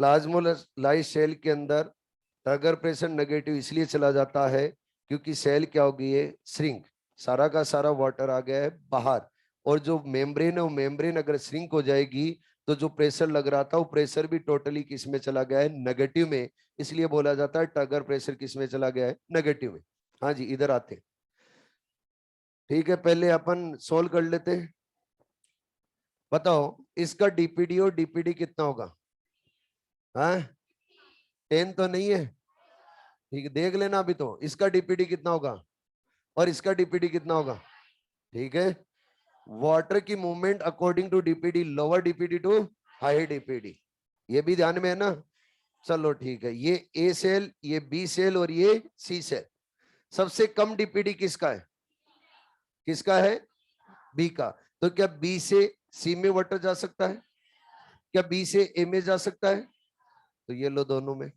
प्लाज्मोलाइज सेल के अंदर टर्गर प्रेशर नेगेटिव इसलिए चला जाता है क्योंकि सेल क्या हो गई है, श्रिंक। सारा का सारा वाटर आ गया है बाहर, और जो मेम्ब्रेन है वो मेम्ब्रेन अगर श्रिंक हो जाएगी तो जो प्रेशर लग रहा था वो प्रेशर भी टोटली किस में चला गया है, नेगेटिव में। इसलिए बोला जाता है टर्गर प्रेशर किस में चला गया है, नेगेटिव में। हाँ जी, इधर आते। ठीक है, पहले अपन सोल्व कर लेते हैं। बताओ इसका डीपीडी और डीपीडी कितना होगा? हाँ, 10 तो नहीं है, ठीक है देख लेना अभी। तो इसका डीपीडी कितना होगा और इसका डीपीडी कितना होगा? ठीक है, वाटर की movement according to DPD, lower DPD to high DPD, ये भी ध्यान में है ना? चलो ठीक है, ये ए सेल, ये बी सेल और ये सी सेल। सबसे कम डीपीडी किसका है, किसका है? बी का। तो क्या बी से सी में वाटर जा सकता है? क्या बी से ए में जा सकता है? तो ये लो दोनों में।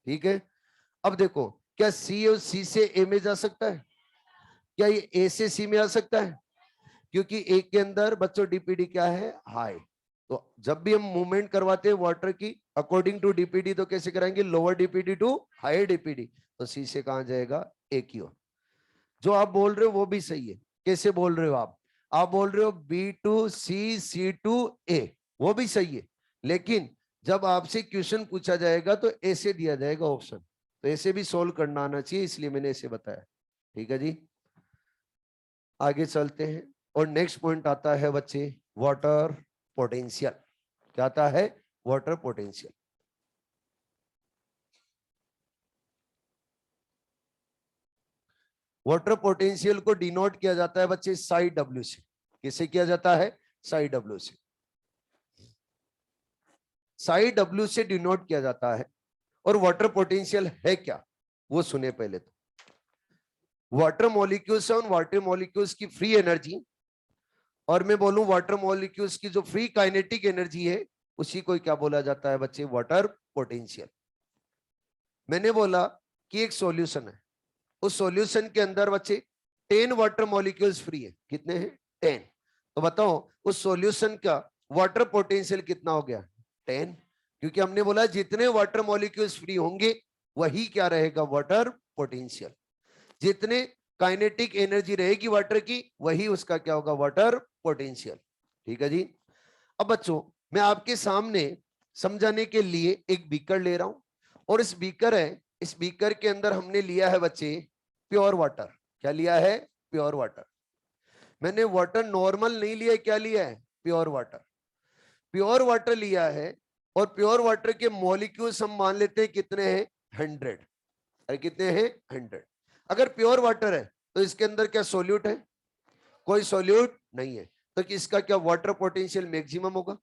ठीक है, अब देखो क्या सी और सी से ए में जा सकता है? क्या ये ए से सी में आ सकता है? क्योंकि ए के अंदर बच्चों डीपीडी क्या है, हाई। तो जब भी हम मूवमेंट करवाते हैं वाटर की अकॉर्डिंग टू डीपीडी तो कैसे कराएंगे, lower DPD to higher DPD. तो सी से कहां जाएगा, ए की ओर। जो आप बोल रहे हो वो भी सही है। कैसे बोल रहे हो आप बोल रहे हो B to C, C to A, वो भी सही है। लेकिन जब आपसे क्वेश्चन पूछा जाएगा तो ऐसे दिया जाएगा ऑप्शन, तो ऐसे भी सोल्व करना आना चाहिए, इसलिए मैंने ऐसे बताया। ठीक है जी, आगे चलते हैं। और नेक्स्ट पॉइंट आता है बच्चे वाटर पोटेंशियल। क्या आता है, वाटर पोटेंशियल। वाटर पोटेंशियल को डिनोट किया जाता है बच्चे साई डब्ल्यू से। किसे किया जाता है, साई डब्ल्यू से। साई डब्ल्यू से डिनोट किया जाता है। और वाटर पोटेंशियल है क्या, वो सुने पहले। तो वाटर मॉलिक्यूल्स है, उन वाटर मॉलिक्यूल्स की फ्री एनर्जी, और मैं बोलूं वाटर मॉलिक्यूल्स की जो फ्री काइनेटिक एनर्जी है, उसी को क्या बोला जाता है बच्चे? Water potential. मैंने बोला कि एक सॉल्यूशन है, उस सॉल्यूशन के अंदर बच्चे 10 वाटर मॉलिक्यूल्स फ्री है। कितने हैं? 10। तो बताओ उस सॉल्यूशन का वाटर पोटेंशियल कितना हो गया? 10। क्योंकि हमने बोला जितने वाटर मॉलिक्यूल्स फ्री होंगे वही क्या रहेगा? Water potential. जितने काइनेटिक एनर्जी रहेगी वाटर की, वही उसका क्या होगा? Water potential. ठीक है जी। अब बच्चों मैं आपके सामने समझाने के लिए एक बीकर ले रहा हूं, और इस बीकर है, इस बीकर के अंदर हमने लिया है बच्चे प्योर वाटर। क्या लिया है? Pure water. मैंने वाटर नॉर्मल नहीं लिया, क्या लिया है? Pure water. प्योर वाटर लिया है, और प्योर वाटर के मॉलिक्यूल्स हम मान लेते हैं कितने हैं? 100। अरे कितने हैं? 100। अगर प्योर वाटर है तो इसके अंदर क्या सोल्यूट है? कोई सोल्यूट नहीं है। तो इसका क्या वाटर पोटेंशियल मैक्सिमम होगा?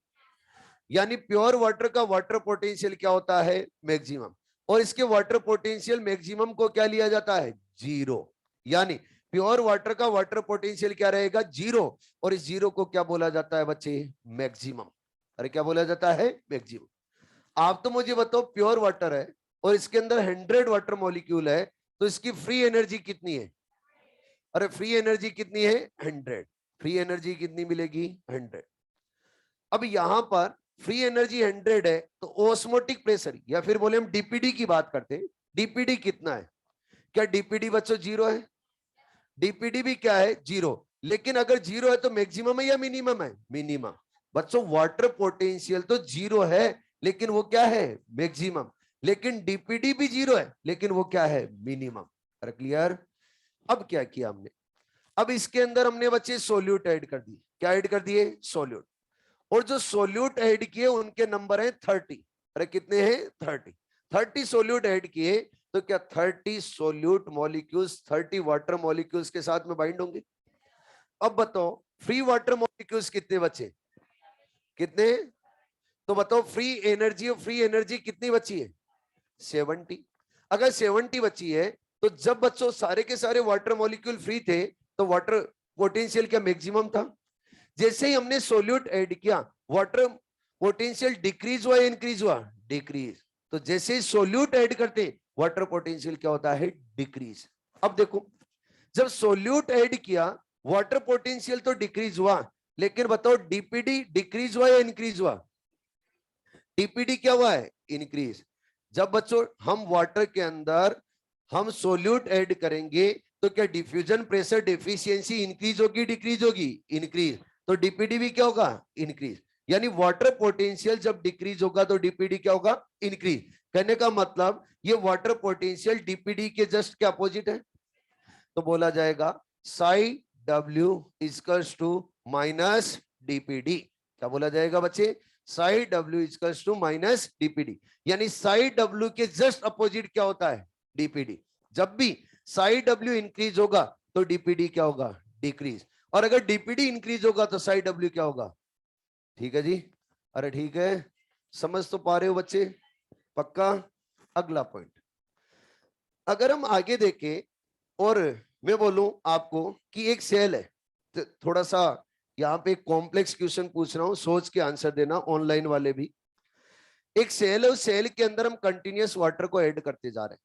यानी प्योर वाटर का वाटर पोटेंशियल क्या होता है? मैक्सिमम। और इसके वाटर पोटेंशियल मैक्सिमम को क्या लिया जाता है? जीरो। यानी प्योर वाटर का वाटर पोटेंशियल क्या रहेगा? जीरो। और इस जीरो को क्या बोला जाता है बच्चे? मैक्सिमम। अरे क्या बोला जाता है? मैक्सिमम। आप तो मुझे बताओ प्योर वाटर है और इसके अंदर 100 वाटर मॉलिक्यूल है, तो इसकी फ्री एनर्जी कितनी है? अरे फ्री एनर्जी कितनी है? 100। फ्री एनर्जी कितनी मिलेगी? 100। अब यहां पर फ्री एनर्जी 100 है, तो ओस्मोटिक प्रेशर या फिर बोले हम डीपीडी की बात करते हैं, डीपीडी कितना है? क्या डीपीडी बच्चों जीरो है? डीपीडी भी क्या है? जीरो। लेकिन अगर जीरो है तो मैक्सिमम है या मिनिमम है? मिनिमम। बच्चों वाटर पोटेंशियल तो जीरो है, लेकिन वो क्या है? मैक्सिमम। लेकिन डीपीडी भी जीरो है, लेकिन वो क्या है? मिनिमम। अरे क्लियर? अब क्या किया हमने? अब इसके अंदर हमने बच्चे सोल्यूट ऐड कर दिए। क्या ऐड कर दिए? सोल्यूट। और जो सोल्यूट ऐड किए उनके नंबर हैं 30। अरे कितने हैं? 30। 30 सोल्यूट ऐड किए, तो क्या 30 सोल्यूट मॉलिक्यूल्स 30 वाटर मॉलिक्यूल्स के साथ में बाइंड होंगे? अब बताओ फ्री वाटर मॉलिक्यूल्स कितने बचे? कितने? तो बताओ फ्री एनर्जी, और फ्री एनर्जी कितनी बची है? 70। अगर 70 बची है, तो जब बच्चों सारे के सारे वाटर मॉलिक्यूल फ्री थे, तो वाटर पोटेंशियल क्या मैक्सिमम था? जैसे ही हमने सोल्यूट ऐड किया, वाटर पोटेंशियल डिक्रीज हुआ या इंक्रीज हुआ? डिक्रीज। तो जैसे ही सोल्यूट ऐड करते, वाटर पोटेंशियल क्या होता है? डिक्रीज। अब देखो जब सोल्यूट ऐड किया, वाटर पोटेंशियल तो डिक्रीज हुआ, लेकिन बताओ डीपीडी डिक्रीज हुआ या इंक्रीज हुआ? डीपीडी क्या हुआ है? इंक्रीज। जब बच्चों हम वाटर के अंदर हम सोल्यूट ऐड करेंगे, तो क्या डिफ्यूजन प्रेशर डेफिशिएंसी इंक्रीज होगी डिक्रीज होगी? इंक्रीज। तो डीपीडी भी क्या होगा? इंक्रीज। यानी वाटर पोटेंशियल जब डिक्रीज होगा तो डीपीडी क्या होगा? इंक्रीज। कहने का मतलब ये वाटर पोटेंशियल डीपीडी के जस्ट क्या अपोजिट है। तो बोला जाएगा psi W equals to minus DPD. क्या बोला जाएगा बच्चे? Psi W equals to minus DPD. यानी साई डब्ल्यू के जस्ट अपोजिट क्या होता है? डीपीडी। जब भी साई डब्ल्यू इंक्रीज होगा तो डीपीडी क्या होगा? डिक्रीज। और अगर डीपीडी इंक्रीज होगा तो साई डब्ल्यू क्या होगा? ठीक है जी। अरे ठीक है, समझ तो पा रहे हो बच्चे? पक्का? अगला पॉइंट अगर हम आगे देखें, और मैं बोलूं आपको कि एक सेल है, तो थोड़ा सा यहाँ पे कॉम्प्लेक्स क्वेश्चन पूछ रहा हूं, सोच के आंसर देना, ऑनलाइन वाले भी। एक सेल है, उस सेल के अंदर हम कंटिन्यूअस वाटर को ऐड करते जा रहे हैं,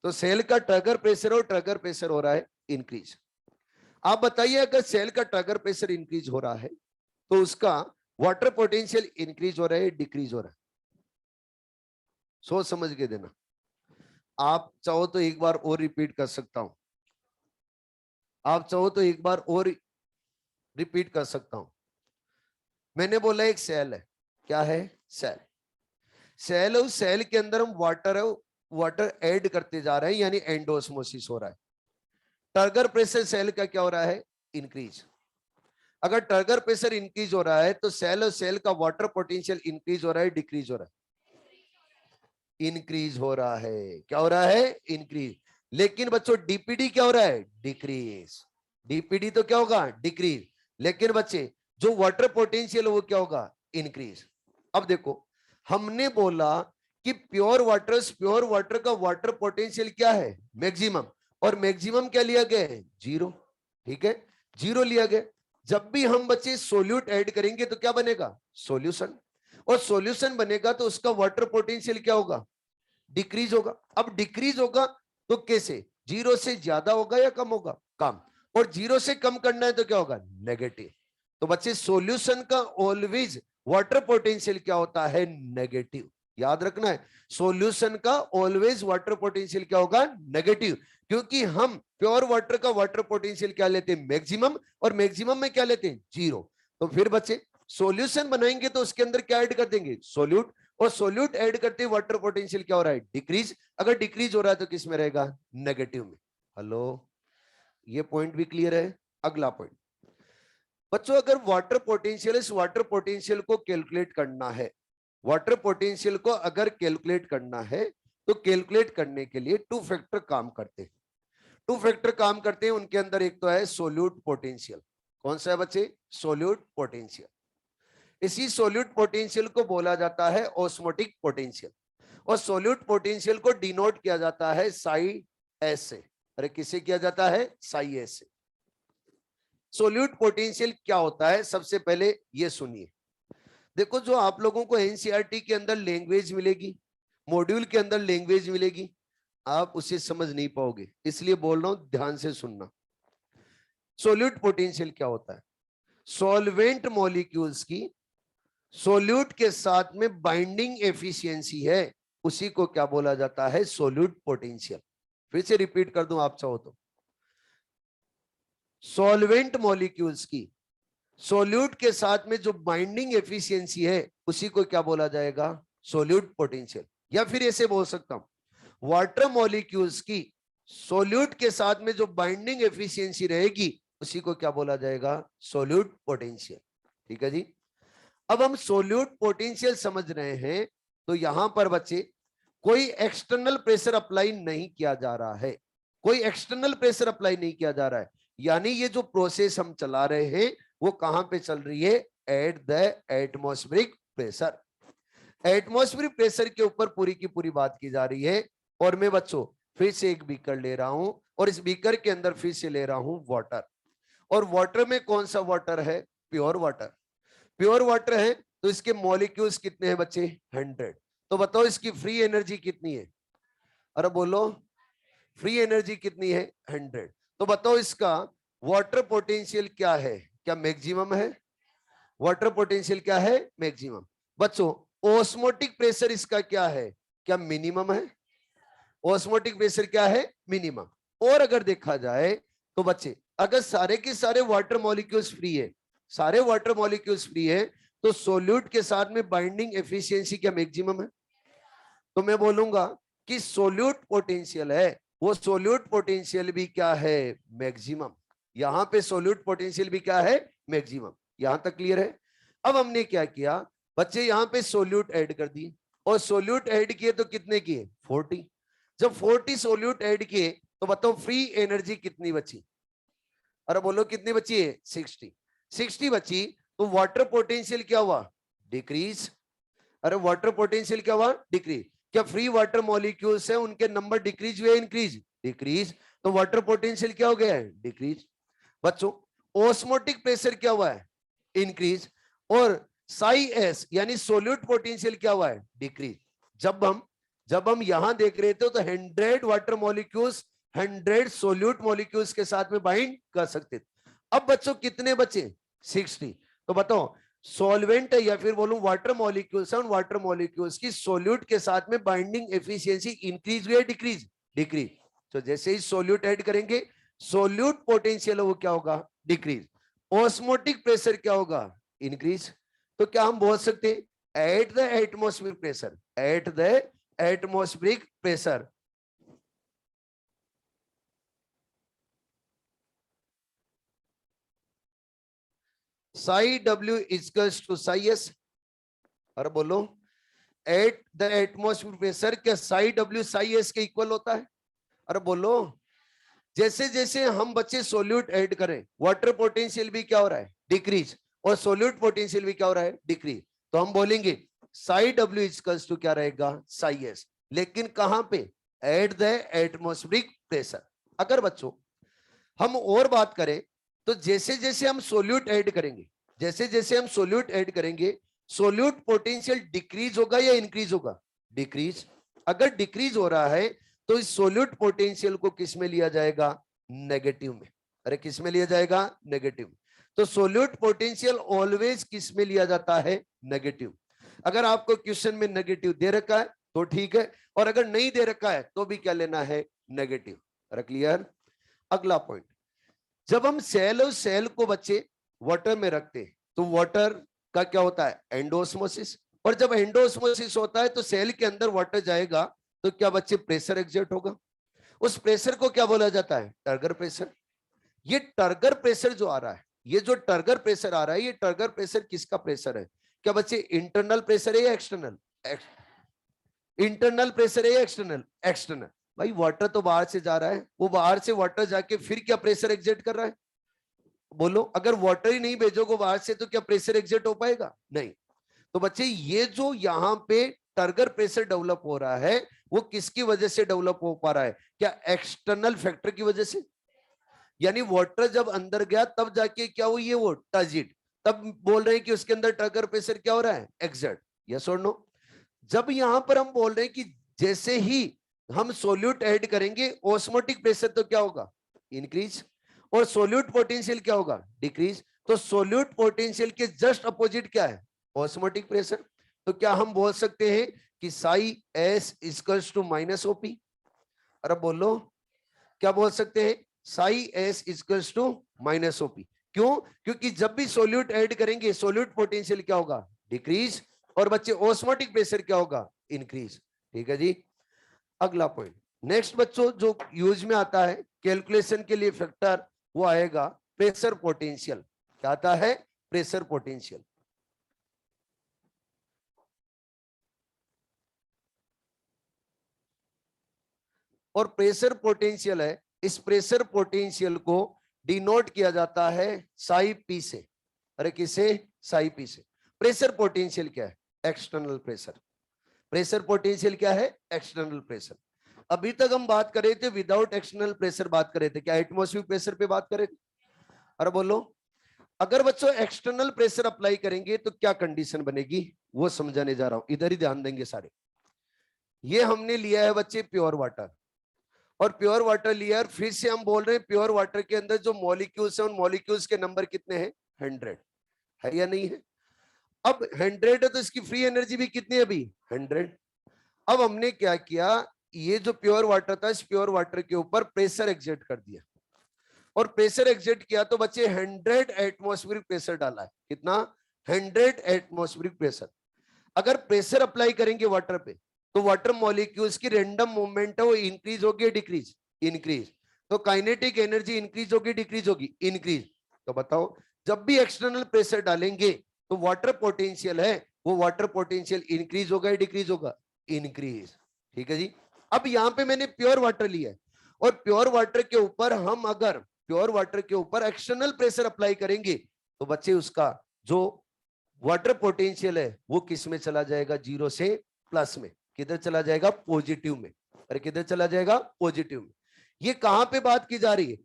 तो सेल का ट्रिगर प्रेशर और ट्रिगर प्रेशर हो रहा है इंक्रीज। आप बताइए अगर सेल का ट्रिगर प्रेशर इंक्रीज हो रहा है, तो उसका वाटर पोटेंशियल इंक्रीज हो रहा है डिक्रीज हो रहा है? सोच समझ के देना। आप चाहो तो एक बार और रिपीट कर सकता हूं, आप चाहो तो एक बार और रिपीट कर सकता हूं। मैंने बोला एक सेल है। क्या है? सेल। सेल है, उस सेल के अंदर हम वाटर है, वाटर ऐड करते जा रहे हैं, यानी एंडोस्मोसिस हो रहा है। ट्रिगर प्रेशर सेल का क्या हो रहा है? इंक्रीज। अगर ट्रिगर प्रेशर इंक्रीज हो रहा है तो सेल और सेल का वाटर पोटेंशियल इंक्रीज हो रहा है डिक्रीज हो रहा है? इंक्रीज हो रहा है। क्या हो रहा है? इंक्रीज। लेकिन बच्चों डीपीडी क्या हो रहा है? डिक्रीज। डीपीडी तो क्या होगा? डिक्रीज। लेकिन बच्चे जो वाटर पोटेंशियल वो क्या होगा? इंक्रीज। अब देखो हमने बोला कि प्योर वाटर का वाटर पोटेंशियल क्या है, मैक्सिमम, और मैक्सिमम क्या लिया गया है, 0। ठीक है, 0 लिया गया। जब भी हम बच्चे सोल्यूट ऐड करेंगे तो क्या बनेगा, सॉल्यूशन, और सॉल्यूशन बनेगा तो उसका वाटर पोटेंशियल क्या होगा, डिक्रीज होगा। अब डिक्रीज होगा तो कैसे, 0 से ज्यादा होगा या कम होगा, कम, और 0 से कम करना है तो क्या होगा, नेगेटिव। तो बच्चे सॉल्यूशन का ऑलवेज वाटर पोटेंशियल क्या होता है, नेगेटिव। याद रखना है, सॉल्यूशन का ऑलवेज वाटर पोटेंशियल क्या होगा, नेगेटिव, क्योंकि हम प्योर वाटर का वाटर पोटेंशियल क्या लेते हैं, मैक्सिमम, और मैक्सिमम में क्या लेते हैं, 0। तो फिर बच्चे सॉल्यूशन बनाएंगे तो उसके अंदर क्या ऐड कर देंगे, सोल्यूट, और सोल्यूट ऐड करते वाटर पोटेंशियल क्या हो रहा है, डिक्रीज। अगर डिक्रीज हो रहा है तो किस में रहेगा, नेगेटिव में। हेलो, ये पॉइंट भी क्लियर है। अगला पॉइंट बच्चों, अगर वाटर पोटेंशियल, इस वाटर पोटेंशियल को कैलकुलेट करना है, वाटर पोटेंशियल को अगर कैलकुलेट करना है तो कैलकुलेट करने के लिए 2 फैक्टर काम करते हैं। 2 फैक्टर काम करते हैं, उनके अंदर एक तो है सोल्यूट पोटेंशियल। कौन सा है बच्चे, सोल्यूट पोटेंशियल। इसी सोल्यूट पोटेंशियल को बोला जाता है ऑस्मोटिक पोटेंशियल, और सोल्यूट पोटेंशियल को डिनोट किया जाता है साई एस से। अरे किसे किया जाता है, साई एस से। सोल्यूट पोटेंशियल क्या होता है, सबसे पहले ये सुनिए। देखो, जो आप लोगों को एनसीईआरटी के अंदर लैंग्वेज मिलेगी, मॉड्यूल के अंदर लैंग्वेज मिलेगी, आप उसे समझ नहीं पाओगे, इसलिए बोल रहा हूं, ध्यान से सुनना। सोल्यूट पोटेंशियल क्या होता है, सॉल्वेंट मॉलिक्यूल्स की सोल्यूट के साथ में बाइंडिंग एफिशिएंसी है, उसी को क्या बोला जाता है, सोल्यूट पोटेंशियल। फिर से रिपीट कर दूं आप चाहो तो, सॉल्वेंट मॉलिक्यूल्स की सोल्यूट के साथ में जो बाइंडिंग एफिशिएंसी है, उसी को क्या बोला जाएगा, सोल्यूट पोटेंशियल। या फिर ऐसे बोल सकता हूं, वाटर मॉलिक्यूल्स की सोल्यूट के साथ में जो बाइंडिंग एफिशिएंसी रहेगी, उसी को क्या बोला जाएगा, सोल्यूट पोटेंशियल। ठीक है जी। अब हम सोल्यूट पोटेंशियल समझ रहे हैं, तो यहां पर बच्चे कोई एक्सटर्नल प्रेशर अप्लाई नहीं किया जा रहा है, कोई एक्सटर्नल प्रेशर अप्लाई नहीं किया जा रहा है। यानी ये जो प्रोसेस हम चला रहे हैं वो कहां पे चल रही है, eight the atmospheric pressure. Atmospheric pressure के ऊपर पूरी की पूरी बात की जा रही है। और मैं बच्चों फिर से एक बीकर ले रहा हूं, और इस बीकर के अंदर फिर से ले रहा हूं वाटर, और वाटर में कौन सा वाटर है, प्योर वाटर। प्योर वाटर है तो इसके मॉलिक्यूल्स कितने हैं बच्चे, 100। तो बताओ इसकी फ्री एनर्जी कितनी है, अरे बोलो, फ्री एनर्जी कितनी है, 100। तो बताओ इसका वाटर पोटेंशियल क्या है, क्या मैक्सिमम है, वाटर पोटेंशियल क्या है, मैक्सिमम। बच्चों ऑस्मोटिक प्रेशर इसका क्या है, क्या मिनिमम है, ऑस्मोटिक प्रेशर क्या है, मिनिमम। और अगर देखा जाए तो बच्चे, अगर सारे के सारे वाटर मॉलिक्यूल्स फ्री है, सारे वाटर मॉलिक्यूल्स फ्री है, तो सोल्यूट के साथ में बाइंडिंग एफिशिएंसी क्या मैक्सिमम है। तो मैं बोलूंगा कि सोल्यूट पोटेंशियल है, वो सोल्यूट पोटेंशियल भी क्या है, मैक्सिमम। यहां पे सोल्यूट पोटेंशियल भी क्या है, मैक्सिमम। यहां तक क्लियर है। अब हमने क्या किया बच्चे, यहां पे सोल्यूट ऐड कर दिए, और सोल्यूट ऐड किए तो कितने किए, 40। जब 40 सोल्यूट ऐड किए तो बताओ फ्री एनर्जी कितनी बची, अरे बोलो कितनी बची है, 60। 60 बची तो वाटर पोटेंशियल क्या हुआ, डिक्रीज। अरे वाटर पोटेंशियल क्या हुआ, डिक्रीज। क्या फ्री वाटर मॉलिक्यूल्स है उनके नंबर डिक्रीज हुए, इंक्रीज, डिक्रीज। तो वाटर पोटेंशियल क्या हो गया है, डिक्रीज। बच्चों ऑस्मोटिक प्रेशर क्या हुआ है, इंक्रीज। और साई एस यानी सोल्यूट पोटेंशियल क्या हुआ है, डिक्रीज। जब हम यहां देख रहे थे तो 100 वाटर मॉलिक्यूल्स 100 सोल्यूट मॉलिक्यूल्स के साथ में बाइंड कर सकते थे। अब बच्चों कितने बचे, 60। तो बताओ सॉल्वेंट है या फिर बोलूं वाटर मॉलिक्यूल्स है, उन वाटर मॉलिक्यूल्स की सोल्यूट के साथ में बाइंडिंग एफिशिएंसी इंक्रीज हुई है, डिक्रीज, डिक्रीज। तो जैसे ही सोल्यूट ऐड करेंगे, सोल्यूट पोटेंशियल वो क्या होगा, डिक्रीज। ऑस्मोटिक प्रेशर क्या होगा, इंक्रीज। तो क्या हम बोल सकते हैं at the atmospheric pressure, at the atmospheric pressure psi W equals to psi S. अरे बोलो एट द एटमॉस्फेरिक प्रेशर क्या साई डब्ल्यू साई एस के इक्वल होता है, अरे बोलो। जैसे जैसे हम बच्चे सोल्यूट ऐड करें, वाटर पोटेंशियल भी क्या हो रहा है, डिक्रीज, और सोल्यूट पोटेंशियल भी क्या हो रहा है, डिक्रीज। तो हम बोलेंगे साई डब्ल्यू इक्वल्स टू क्या रहेगा, साई एस, लेकिन कहां पे, एट द एटमॉस्फेरिक प्रेशर। अगर बच्चों हम और बात करें तो जैसे जैसे हम सोल्यूट ऐड करेंगे, जैसे जैसे हम सोल्यूट ऐड करेंगे, सोल्यूट पोटेंशियल डिक्रीज होगा या इंक्रीज होगा, डिक्रीज। अगर डिक्रीज हो रहा है तो इस सोल्यूट पोटेंशियल को किस में लिया जाएगा, नेगेटिव में। अरे किस में लिया जाएगा, नेगेटिव। तो सोल्यूट पोटेंशियल ऑलवेज किस में लिया जाता है, नेगेटिव। अगर आपको क्वेश्चन में नेगेटिव दे रखा है तो ठीक है, और अगर नहीं दे रखा है तो भी क्या लेना है, नेगेटिव। अरे क्लियर। अगला पॉइंट, जब हम सेल और सेल को बच्चे वाटर में रखते हैं तो वाटर का क्या होता है, एंडोस्मोसिस। और जब एंडोस्मोसिस होता है तो सेल के अंदर वाटर जाएगा तो क्या बच्चे, प्रेशर एग्जर्ट होगा। उस प्रेशर को क्या बोला जाता है, टर्गर प्रेशर। ये टर्गर प्रेशर जो आ रहा है, ये जो टर्गर प्रेशर आ रहा है, ये टर्गर प्रेशर किसका प्रेशर है, क्या बच्चे इंटरनल प्रेशर है या एक्सटर्नल, इंटरनल प्रेशर है या एक्सटर्नल, एक्सटर्नल। भाई वाटर तो बाहर से जा रहा है, वो बाहर से वाटर जाके फिर क्या प्रेशर एग्जर्ट कर रहा है, बोलो। अगर वाटर ही नहीं भेजोगे बाहर से तो क्या प्रेशर एग्जर्ट हो पाएगा, नहीं। तो बच्चे ये जो यहाँ पे टर्गर प्रेशर डेवलप हो रहा है वो किसकी वजह से डेवलप हो पा रहा है, क्या एक्सटर्नल फैक्टर की वजह से। यानी वाटर जब अंदर गया तब जाके क्या हुई है, वो टर्जिट, तब बोल रहे हैं कि उसके अंदर टर्गर प्रेशर क्या हो रहा है, एक्सर्ट। यस और नो। जब यहां पर हम बोल रहे हैं कि जैसे ही हम सोल्यूट ऐड करेंगे ऑस्मोटिक प्रेशर तो क्या होगा, इंक्रीज, और सोल्यूट पोटेंशियल क्या होगा, डिक्रीज। तो सोल्यूट पोटेंशियल के जस्ट अपोजिट क्या है, ऑस्मोटिक प्रेशर। तो क्या हम बोल सकते हैं कि psi S equals to minus OP. अरे बोलो, क्या बोल सकते हैं, psi S equals to minus OP. क्यों, क्योंकि जब भी सोल्यूट ऐड करेंगे सोल्यूट पोटेंशियल क्या होगा, डिक्रीज, और बच्चे ऑस्मोटिक प्रेशर क्या होगा, इंक्रीज। ठीक है जी। अगला पॉइंट, नेक्स्ट बच्चों जो यूज में आता है कैलकुलेशन के लिए फैक्टर, वो आएगा प्रेशर पोटेंशियल। क्या आता है, प्रेशर पोटेंशियल। और प्रेशर पोटेंशियल है, इस प्रेशर पोटेंशियल को डिनोट किया जाता है साई पी से। अरे किसे, साई पी से। प्रेशर पोटेंशियल क्या है, एक्सटर्नल प्रेशर। प्रेशर पोटेंशियल क्या है, एक्सटर्नल प्रेशर। अभी तक हम बात कर रहे थे विदाउट एक्सटर्नल प्रेशर बात कर रहे थे, क्या एटमॉस्फेरिक प्रेशर पे बात कर रहे थे। अरे बोलो, अगर बच्चों एक्सटर्नल प्रेशर अप्लाई करेंगे तो क्या कंडीशन बनेगी, वो समझाने जा रहा हूं, इधर ही ध्यान देंगे सारे। ये हमने लिया है बच्चे प्योर वाटर, और प्योर वाटर लिया, और फिर से हम बोल रहे हैं प्योर वाटर के अंदर जो मॉलिक्यूल्स हैं उन मॉलिक्यूल्स के नंबर कितने हैं, 100 है या नहीं है। अब 100 है तो इसकी फ्री एनर्जी भी कितनी है अभी, 100। अब हमने क्या किया, ये जो प्योर वाटर था इस प्योर वाटर के ऊपर प्रेशर एक्सर्ट कर दिया, और प्रेशर एक्सर्ट किया तो बच्चे 100 एटमॉस्फेरिक प्रेशर डाला है। कितना, 100 एटमॉस्फेरिक प्रेशर। अगर प्रेशर अप्लाई करेंगे वाटर पे तो वाटर मॉलिक्यूल्स की रैंडम मूवमेंट है वो इंक्रीज होगी, डिक्रीज, इंक्रीज। तो काइनेटिक एनर्जी इंक्रीज होगी, डिक्रीज होगी, इंक्रीज। तो बताओ, जब भी एक्सटर्नल प्रेशर डालेंगे तो वाटर पोटेंशियल है वो वाटर पोटेंशियल इंक्रीज होगा या डिक्रीज होगा, इंक्रीज। ठीक है जी। अब यहाँ पे मैंने प्योर वाटर लिया है, और प्योर वाटर के ऊपर हम अगर प्योर वाटर के ऊपर एक्सटर्नल प्रेशर अप्लाई करेंगे तो बच्चे उसका जो वाटर पोटेंशियल है वो किस में चला जाएगा, जीरो से प्लस में। किधर चला जाएगा, पॉजिटिव में। अरे किधर चला जाएगा, पॉजिटिव में। ये कहां पे बात की जा रही है,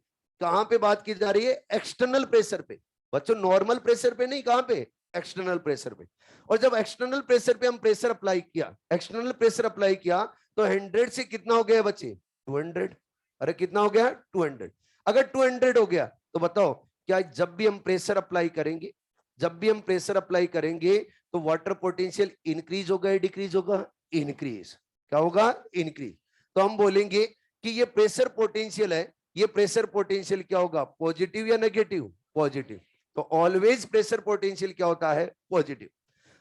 कहां पे बात की जा रही है, एक्सटर्नल प्रेशर पे बच्चों, नॉर्मल प्रेशर पे नहीं, कहां पे, एक्सटर्नल प्रेशर पे। और जब एक्सटर्नल प्रेशर पे हम प्रेशर अप्लाई किया, एक्सटर्नल प्रेशर अप्लाई किया तो 100 से कितना हो गया बच्चे, 200। अरे कितना हो गया, 200। अगर 200 हो गया तो बताओ, क्या जब भी हम प्रेशर अप्लाई करेंगे, जब भी हम प्रेशर अप्लाई करेंगे तो वाटर पोटेंशियल इंक्रीज होगा या डिक्रीज होगा, इंक्रीज। क्या होगा, इंक्रीज। तो हम बोलेंगे कि ये प्रेशर पोटेंशियल है, ये प्रेशर पोटेंशियल क्या होगा, पॉजिटिव या नेगेटिव, पॉजिटिव। तो ऑलवेज प्रेशर पोटेंशियल क्या होता है, पॉजिटिव।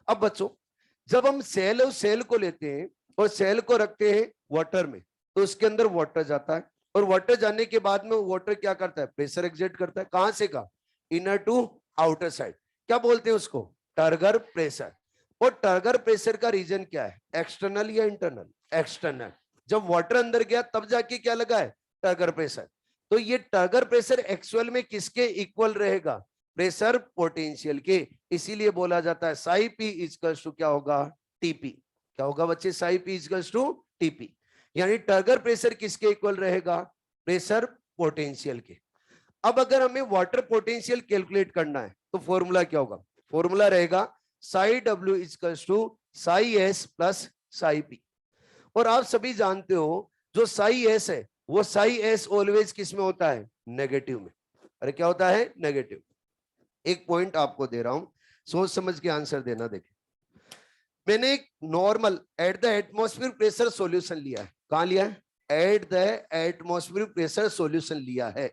अब बच्चों जब हम सेल और सेल को लेते हैं और सेल को रखते हैं वाटर में तो उसके अंदर वाटर जाता है, और वाटर जाने के बाद में वाटर क्या करता है, प्रेशर एक्सर्ट करता है। कहां से का, इनर टू आउटर साइड। क्या बोलते हैं उसको, टर्गर प्रेशर। और टर्गर प्रेशर का रीजन क्या है, एक्सटर्नल या इंटरनल, एक्सटर्नल। जब वाटर अंदर गया तब जाके क्या लगा है, टर्गर प्रेशर। तो ये टर्गर प्रेशर एक्चुअल में किसके इक्वल रहेगा, प्रेशर पोटेंशियल के। इसीलिए बोला जाता है साई पी इक्वल्स टू क्या होगा, टीपी। क्या होगा बच्चे? Psi P equals to TP. यानी टर्गर प्रेशर किसके इक्वल रहेगा? प्रेशर पोटेंशियल के। अब अगर हमें वाटर पोटेंशियल कैलकुलेट करना है तो फॉर्मूला क्या होगा? फॉर्मूला रहेगा psi W equals to psi S plus psi P. और आप सभी जानते हो जो साई एस है वो साई एस ऑलवेज किस में होता है? नेगेटिव में। अरे क्या होता है? नेगेटिव। एक पॉइंट आपको दे रहा हूं, सोच समझ के आंसर देना। देखिए मैंने एक normal at the atmosphere pressure solution लिया है। कहां लिया है? At the atmosphere pressure solution लिया है।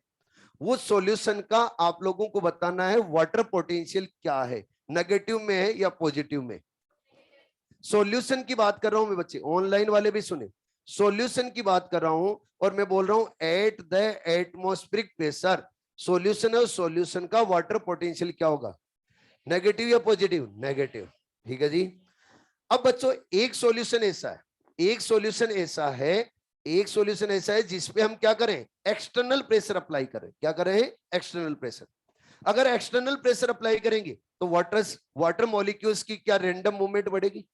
वो सॉल्यूशन का आप लोगों को बताना है वाटर पोटेंशियल क्या है, नेगेटिव में है या पॉजिटिव में। सॉल्यूशन की बात कर रहा हूं मैं बच्चे, ऑनलाइन वाले भी सुने। सॉल्यूशन की बात कर रहा हूं और मैं बोल रहा हूं eight the atmospheric pressure solution है। सॉल्यूशन का वाटर पोटेंशियल क्या होगा? नेगेटिव या पॉजिटिव? नेगेटिव। ठीक है जी। अब बच्चों एक सॉल्यूशन ऐसा है, एक सॉल्यूशन ऐसा है, एक सॉल्यूशन ऐसा है जिसपे हम क्या करें? एक्सटर्नल प्रेशर अप्लाई करें। क्या करें? External pressure. अगर एक्सटर्नल प्रेशर अप्लाई करेंगे तो वाटर मॉलिक्यूल्स की क्या रैंडम मूवमेंट बढ़ेगी?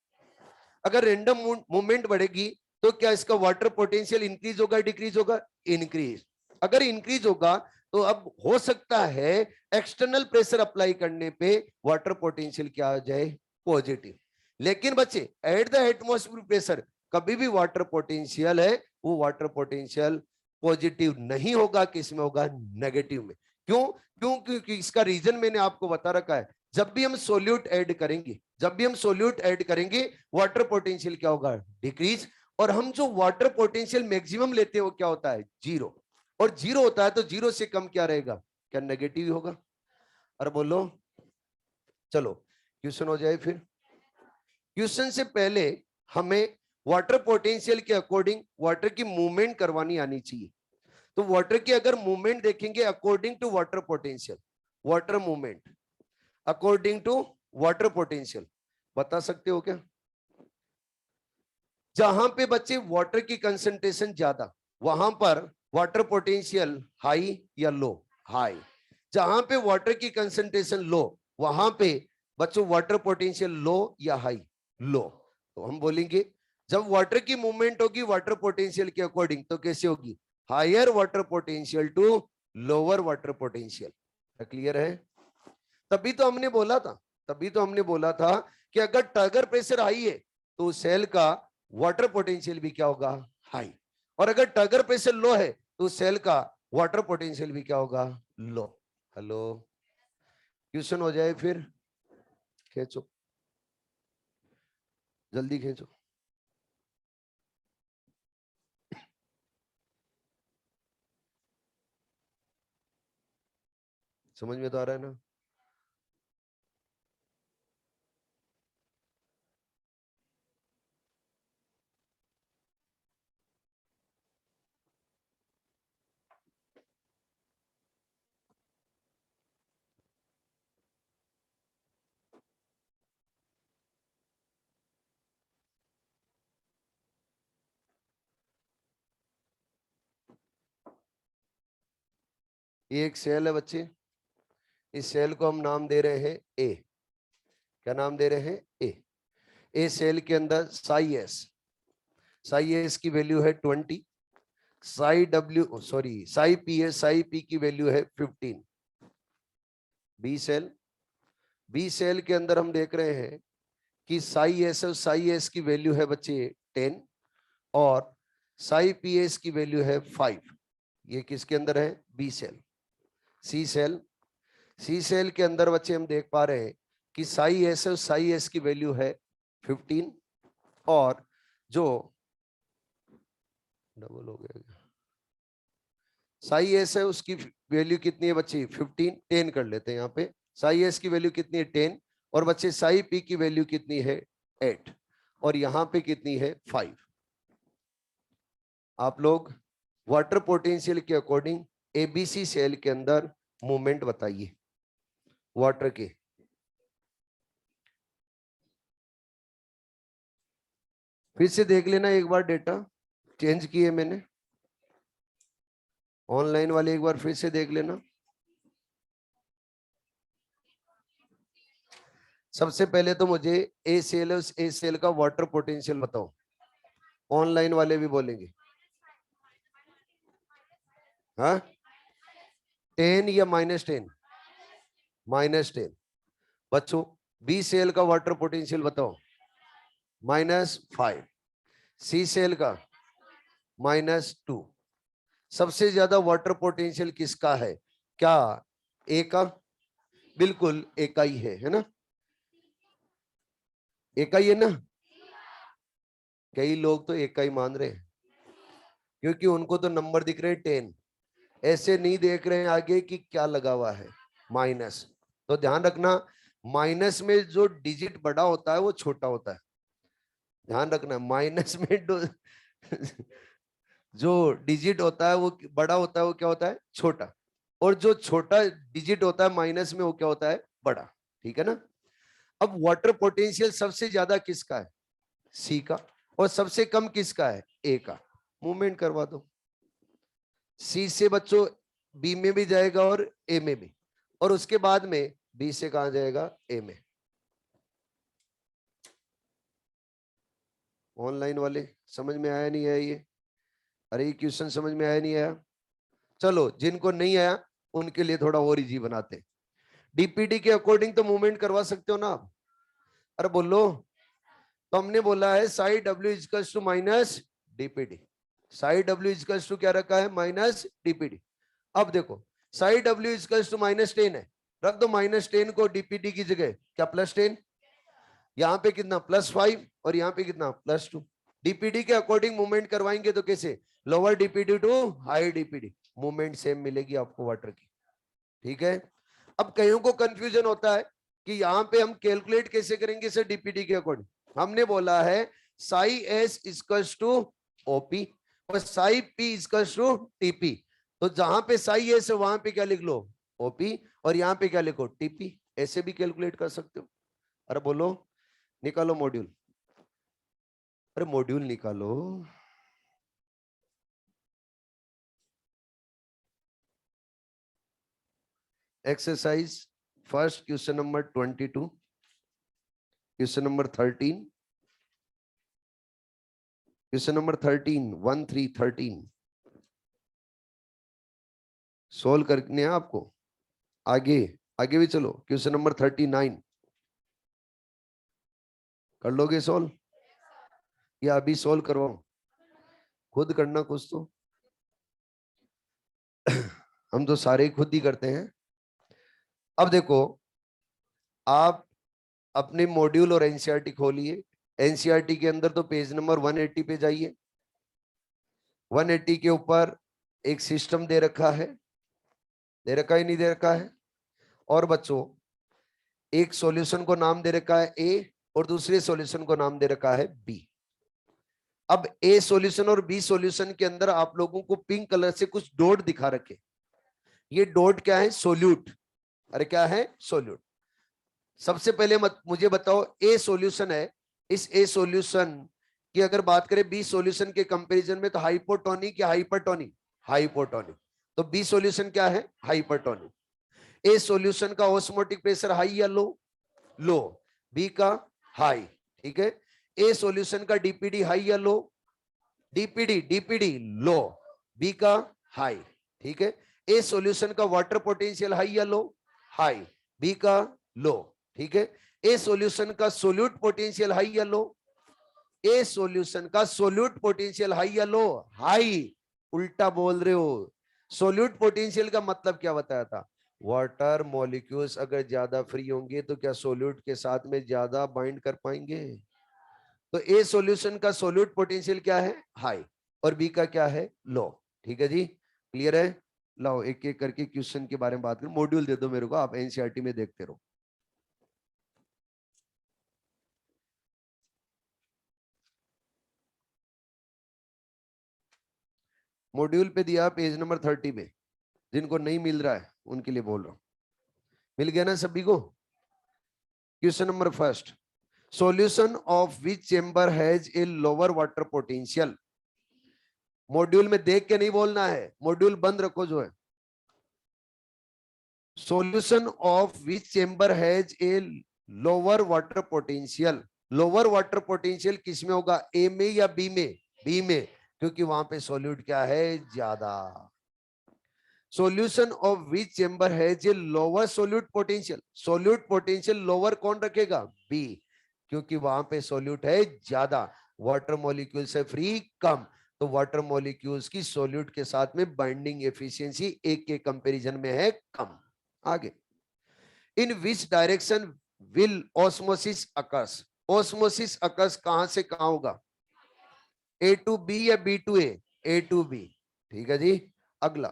अगर रैंडम मूवमेंट बढ़ेगी तो क्या इसका वाटर पोटेंशियल इंक्रीज होगा डिक्रीज होगा? इंक्रीज। अगर इंक्रीज होगा तो अब हो सकता है एक्सटर्नल प्रेशर अप्लाई करने पे वाटर पोटेंशियल क्या आ जाए? पॉजिटिव। लेकिन बच्चे एट द एटमॉस्फेयर प्रेशर कभी भी वाटर पोटेंशियल है वो वाटर पोटेंशियल पॉजिटिव नहीं होगा, किसमें होगा? नेगेटिव में। क्यों? क्योंकि इसका रीजन मैंने आपको बता रखा है। जब भी हम सोल्यूट ऐड करेंगे, जब भी हम सोल्यूट ऐड करेंगे वाटर पोटेंशियल क्या होगा? डिक्रीज। और हम जो वाटर पोटेंशियल मैक्सिमम लेते हैं वो क्या होता है? जीरो। और जीरो होता है तो जीरो से कम क्या रहेगा? क्या नेगेटिव ही होगा? अरे बोलो। चलो क्वेश्चन हो जाए फिर। क्वेश्चन से पहले हमें वाटर पोटेंशियल के अकॉर्डिंग वाटर की मूवमेंट करवानी आनी चाहिए। तो वाटर की अगर मूवमेंट देखेंगे according to water potential, water movement according to water potential, बता सकते हो क्या? जहां पे बच्चे वाटर की कंसंट्रेशन ज्यादा वहां पर वाटर पोटेंशियल हाई या लो? हाई। जहां पे वाटर की कंसंट्रेशन लो वहां पे बच्चों वाटर पोटेंशियल लो या हाई? लो। तो हम बोलेंगे जब वाटर की मूवमेंट होगी वाटर पोटेंशियल के अकॉर्डिंग तो कैसे होगी? Higher water potential to lower water potential. Clear है? तभी तो हमने बोला था, तभी तो हमने बोला था कि अगर टर्गर प्रेशर हाई है तो सेल का वाटर पोटेंशियल भी क्या होगा? हाई। और अगर टर्गर प्रेशर लो है तो सेल का वाटर पोटेंशियल भी क्या होगा? लो। हेलो, क्वेश्चन हो जाए फिर। खींचो, जल्दी खींचो। समझ में तो आ रहा है ना? ये एक सेल है बच्चे, इस सेल को हम नाम दे रहे हैं ए। क्या नाम दे रहे हैं? ए। ए सेल के अंदर साई एस, साई एस की वैल्यू है 20, Sai W sorry Sai P है, साई पी की वैल्यू है 15। बी सेल, बी सेल के अंदर हम देख रहे हैं कि साई एस और साई एस की वैल्यू है बच्चे 10 और साई पी एस की वैल्यू है 5। ये किसके अंदर है? B cell. C cell, C cell के अंदर बच्चे हम देख पा रहे हैं कि साई एस और साई एस की वैल्यू है 15 और जो डबल हो गया साई एस है उसकी वैल्यू कितनी है बच्चे? 15। 10 कर लेते हैं यहाँ पे। साई एस की वैल्यू कितनी है? 10। और बच्चे साई पी की वैल्यू कितनी है? 8। और यहाँ पे कितनी है? 5। आप लोग वाटर पोटेंशियल के अकॉर्डिंग एबीसी सेल के अंदर मूवमेंट बताइए वाटर के। फिर से देख लेना एक बार, डेटा चेंज किए मैंने, ऑनलाइन वाले एक बार फिर से देख लेना। सबसे पहले तो मुझे ए सेल का वाटर पोटेंशियल बताओ। ऑनलाइन वाले भी बोलेंगे। हाँ, 10 या -10? -10। बच्चों, बी सेल का वाटर पोटेंशियल बताओ। -5। सी सेल का -2। सबसे ज्यादा वाटर पोटेंशियल किसका है? क्या ए का? बिल्कुल ए का ही है ना? ए का ही है ना? कई लोग तो ए का ही मान रहे हैं, क्योंकि उनको तो नंबर दिख रहे हैं 10। ऐसे नहीं देख रहे हैं आगे कि क्या लगा हुआ है, माइनस। तो ध्यान रखना, माइनस में जो डिजिट बड़ा होता है वो छोटा होता है। ध्यान रखना, माइनस में जो डिजिट होता है वो बड़ा होता है, वो क्या होता है? छोटा। और जो छोटा डिजिट होता है माइनस में, वो क्या होता है? बड़ा। ठीक है ना? अब वाटर पोटेंशियल सबसे ज्यादा किसका है? सी का। और सबसे कम किसका है? ए का। मूवमेंट करवा दो। सी से बच्चों बी में भी जाएगा और ए में भी, और उसके बाद में बी से कहां जाएगा? ए में। ऑनलाइन वाले समझ में आया नहीं आया ये? अरे ये क्वेश्चन समझ में आया नहीं आया? चलो, जिनको नहीं आया उनके लिए थोड़ा और इजी बनाते। डीपीडी के अकॉर्डिंग तो मूवमेंट करवा सकते हो ना आप? अरे बोलो। तो हमने बोला है psi W equals to minus DPD. Psi W equals to क्या रखा है? Minus DPD. अब देखो, साई डब्ल्यू इजकल्स टू -10 है, रख दो -10 को डीपीडी की जगह। क्या +10? यहाँ पे कितना? +5। और यहाँ पे कितना? +2। डीपीडी के अकॉर्डिंग मूवमेंट करवाएंगे तो कैसे? Lower DPD to high DPD, movement same मिलेगी आपको वाटर की। ठीक है? अब कईयों को कंफ्यूजन होता है कि यहाँ पे हम कैलकुलेट कैसे करेंगे सर डीपीडी के अकॉर्डिंग। हमने बोला है psi S equals to OP और psi P equals to TP. तो जहां पे साई एस है वहां पे क्या लिख लो? ओपी। और यहाँ पे क्या लिखो? टीपी। ऐसे भी कैलकुलेट कर सकते हो। अरे बोलो, निकालो मॉड्यूल। अरे मॉड्यूल निकालो। Exercise first, question number 22, question number 13, question number 13, 1 3 13 solve करने हैं आपको। आगे आगे भी चलो, क्वेश्चन नंबर 39 कर लोगे सोल्व, या अभी सोल्व करवाऊं? खुद करना कुछ तो। हम तो सारे खुद ही करते हैं। अब देखो, आप अपने मॉड्यूल और एनसीईआरटी खोलिए। एनसीईआरटी के अंदर तो पेज नंबर 180 पे जाइए। 180 के ऊपर एक सिस्टम दे रखा है, दे रखा ही नहीं दे रखा है? और बच्चों, एक सॉल्यूशन को नाम दे रखा है ए और दूसरे सॉल्यूशन को नाम दे रखा है बी। अब ए सॉल्यूशन और बी सॉल्यूशन के अंदर आप लोगों को पिंक कलर से कुछ डॉट दिखा रखे। ये डॉट क्या है? सोल्यूट। अरे क्या है? सोल्यूट। सबसे पहले मुझे बताओ, ए सॉल्यूशन है, इस ए सॉल्यूशन की अगर बात करें बी सॉल्यूशन के कंपैरिजन में, तो हाइपोटोनिक या हाइपरटोनिक? हाइपोटोनिक। तो बी सॉल्यूशन क्या है? हाइपरटोनिक। ए सॉल्यूशन का ऑस्मोटिक प्रेशर हाई या लो? लो। बी का हाई। ठीक है? ए सॉल्यूशन का डीपीडी हाई या लो? डीपीडी लो। बी का हाई। ठीक है? ए सॉल्यूशन का वाटर पोटेंशियल हाई या लो? हाई। बी का लो। ठीक है? ए सॉल्यूशन का सोल्यूट पोटेंशियल हाई या लो? ए सॉल्यूशन का सोल्यूट पोटेंशियल हाई या लो? हाई। उल्टा बोल रहे हो। सोल्यूट पोटेंशियल का मतलब क्या बताया था? वाटर मॉलिक्यूल्स अगर ज्यादा फ्री होंगे तो क्या सोल्यूट के साथ में ज्यादा बाइंड कर पाएंगे? तो ए सॉल्यूशन का सोल्यूट पोटेंशियल क्या है? हाई। और बी का क्या है? लो। ठीक है जी? क्लियर है? लाओ एक एक करके क्वेश्चन के बारे में बात करें। मॉड्यूल दे दो मेरे को, आप एनसीईआरटी में देखते रहो। मॉड्यूल पे दिया पेज नंबर 30 पे। जिनको नहीं मिल रहा है उनके लिए बोल रहा हूं। मिल गया ना सभी को? Question number first, solution of which chamber has a lower water potential. Module में देख के नहीं बोलना है, मॉड्यूल बंद रखो जो है। Solution of which chamber has a lower water potential. Lower water potential किसमें होगा, ए में या बी में? बी में, क्योंकि वहां पे सॉल्यूट क्या है, ज्यादा। सॉल्यूशन ऑफ विच चेंबर है जे lower solute potential. Solute potential lower कौन रखेगा, बी, क्योंकि वहां पे सोल्यूट है ज्यादा, वाटर मॉलिक्यूल से फ्री कम। तो वाटर मॉलिक्यूल्स की सोल्यूट के साथ में बाइंडिंग एफिशिएंसी एक के कंपैरिजन में है कम। आगे, in which direction will osmosis occurs. Osmosis occurs कहां से कहां होगा, ए टू बी या B to A? A to B, ठीक है जी। अगला,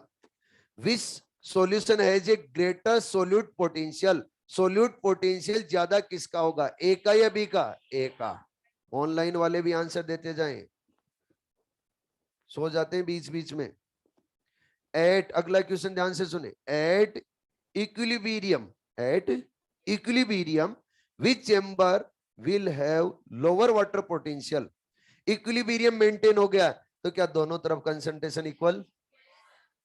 विच सॉल्यूशन है जे greater solute potential. Solute potential ज्यादा किसका होगा, ए का या बी का? ए का। ऑनलाइन वाले भी आंसर देते जाएं, सो जाते हैं बीच बीच में। एट, अगला क्वेश्चन ध्यान से सुने, at equilibrium, at equilibrium which chamber will have lower water potential. Equilibrium maintain हो गया तो क्या दोनों तरफ कंसंट्रेशन इक्वल?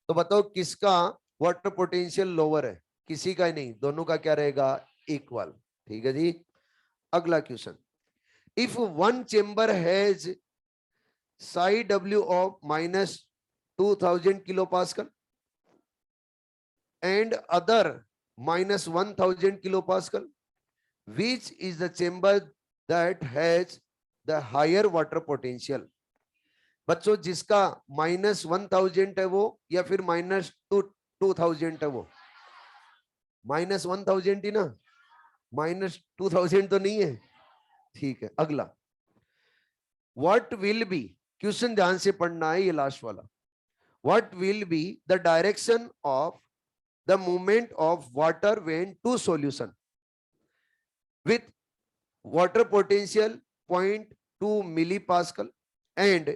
तो बताओ किसका वाटर पोटेंशियल लोअर है, किसी का ही नहीं, दोनों का क्या रहेगा, इक्वल। ठीक है जी। अगला question, if one chamber has psi W of -2000 kilo pascal and other -1000 kilo pascal, which is the chamber that has the higher water potential. बच्चों जिसका -1000 है वो, या फिर -2000 है वो? -1000 ही ना, -2000 तो नहीं है। ठीक है, अगला, व्हाट विल बी, क्वेश्चन ध्यान से पढ़ना है, ये लास्ट वाला। What will be the direction of the movement of water when two solution with water potential 0.2 milliPascal and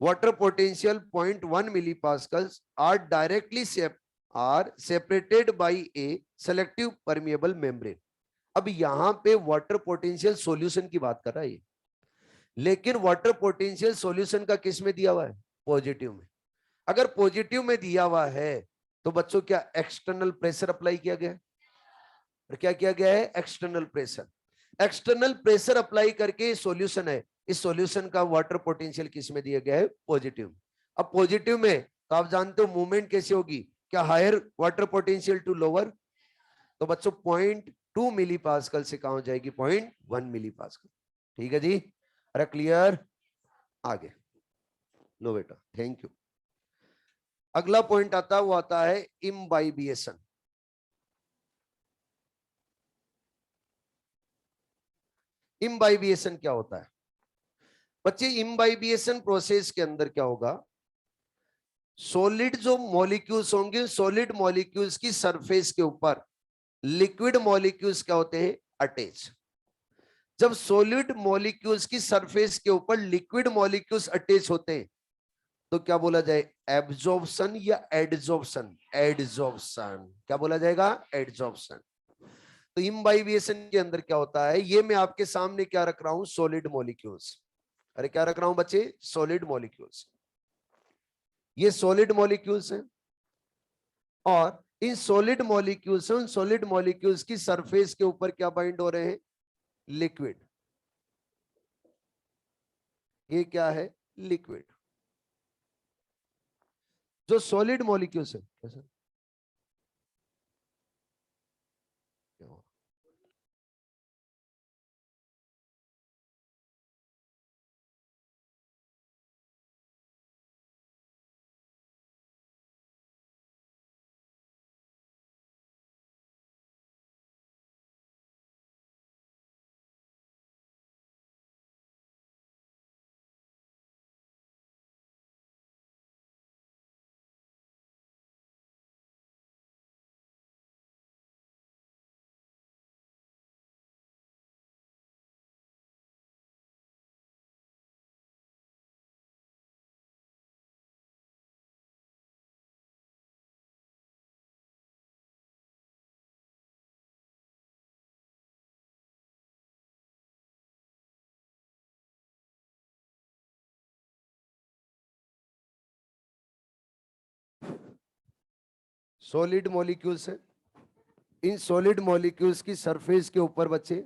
water potential 0.1 millipascals are directly are separated by a selective permeable membrane। अब यहां पे वाटर पोटेंशियल सॉल्यूशन की बात कर रहा है ये, लेकिन वाटर पोटेंशियल सॉल्यूशन का किस में दिया हुआ है, पॉजिटिव में। अगर पॉजिटिव में दिया हुआ है तो बच्चों क्या एक्सटर्नल प्रेशर अप्लाई किया गया है, और क्या किया गया है, external pressure. External pressure apply करके सॉल्यूशन है, इस सॉल्यूशन का वाटर पोटेंशियल किस में दिया गया है, पॉजिटिव। अब पॉजिटिव में तो आप जानते हो मूवमेंट कैसे होगी, क्या higher water potential to lower, तो बच्चों 0.2 मिलीपास्कल से कहां हो जाएगी, 0.1 मिलीपास्कल। ठीक है जी, अरे क्लियर। आगे लो बेटा, थैंक यू। अगला पॉइंट आता वो आता है इम्बाइबिएशन। इम्बाइबिएशन क्या होता है बच्चे, इम्बाइबिएशन प्रोसेस के अंदर क्या होगा, सॉलिड जो मॉलिक्यूल्स होंगे, सॉलिड मॉलिक्यूल्स की सरफेस के ऊपर लिक्विड मॉलिक्यूल्स क्या होते हैं, अटैच। जब सॉलिड मॉलिक्यूल्स की सरफेस के ऊपर लिक्विड मॉलिक्यूल्स अटैच होते हैं तो क्या बोला जाए, एब्जॉर्प्शन या एडजॉर्प्शन? एडजॉर्प्शन। क्या बोला जाएगा, एडजॉर्प्शन। तो इम्बाइबिएशन के अंदर क्या होता है, ये मैं आपके सामने क्या रख रहा हूं, सॉलिड मॉलिक्यूल्स। अरे क्या रख रहा हूं बच्चे, सॉलिड मॉलिक्यूल्स। ये सॉलिड मॉलिक्यूल्स हैं, और इन सॉलिड मॉलिक्यूल्स, उन सॉलिड मॉलिक्यूल्स की सरफेस के ऊपर क्या बाइंड हो रहे हैं, लिक्विड। ये क्या है, लिक्विड। जो सॉलिड मॉलिक्यूल्स है, कैसा क्या हुआ? सॉलिड मॉलिक्यूल्स है, इन सॉलिड मॉलिक्यूल्स की सरफेस के ऊपर बच्चे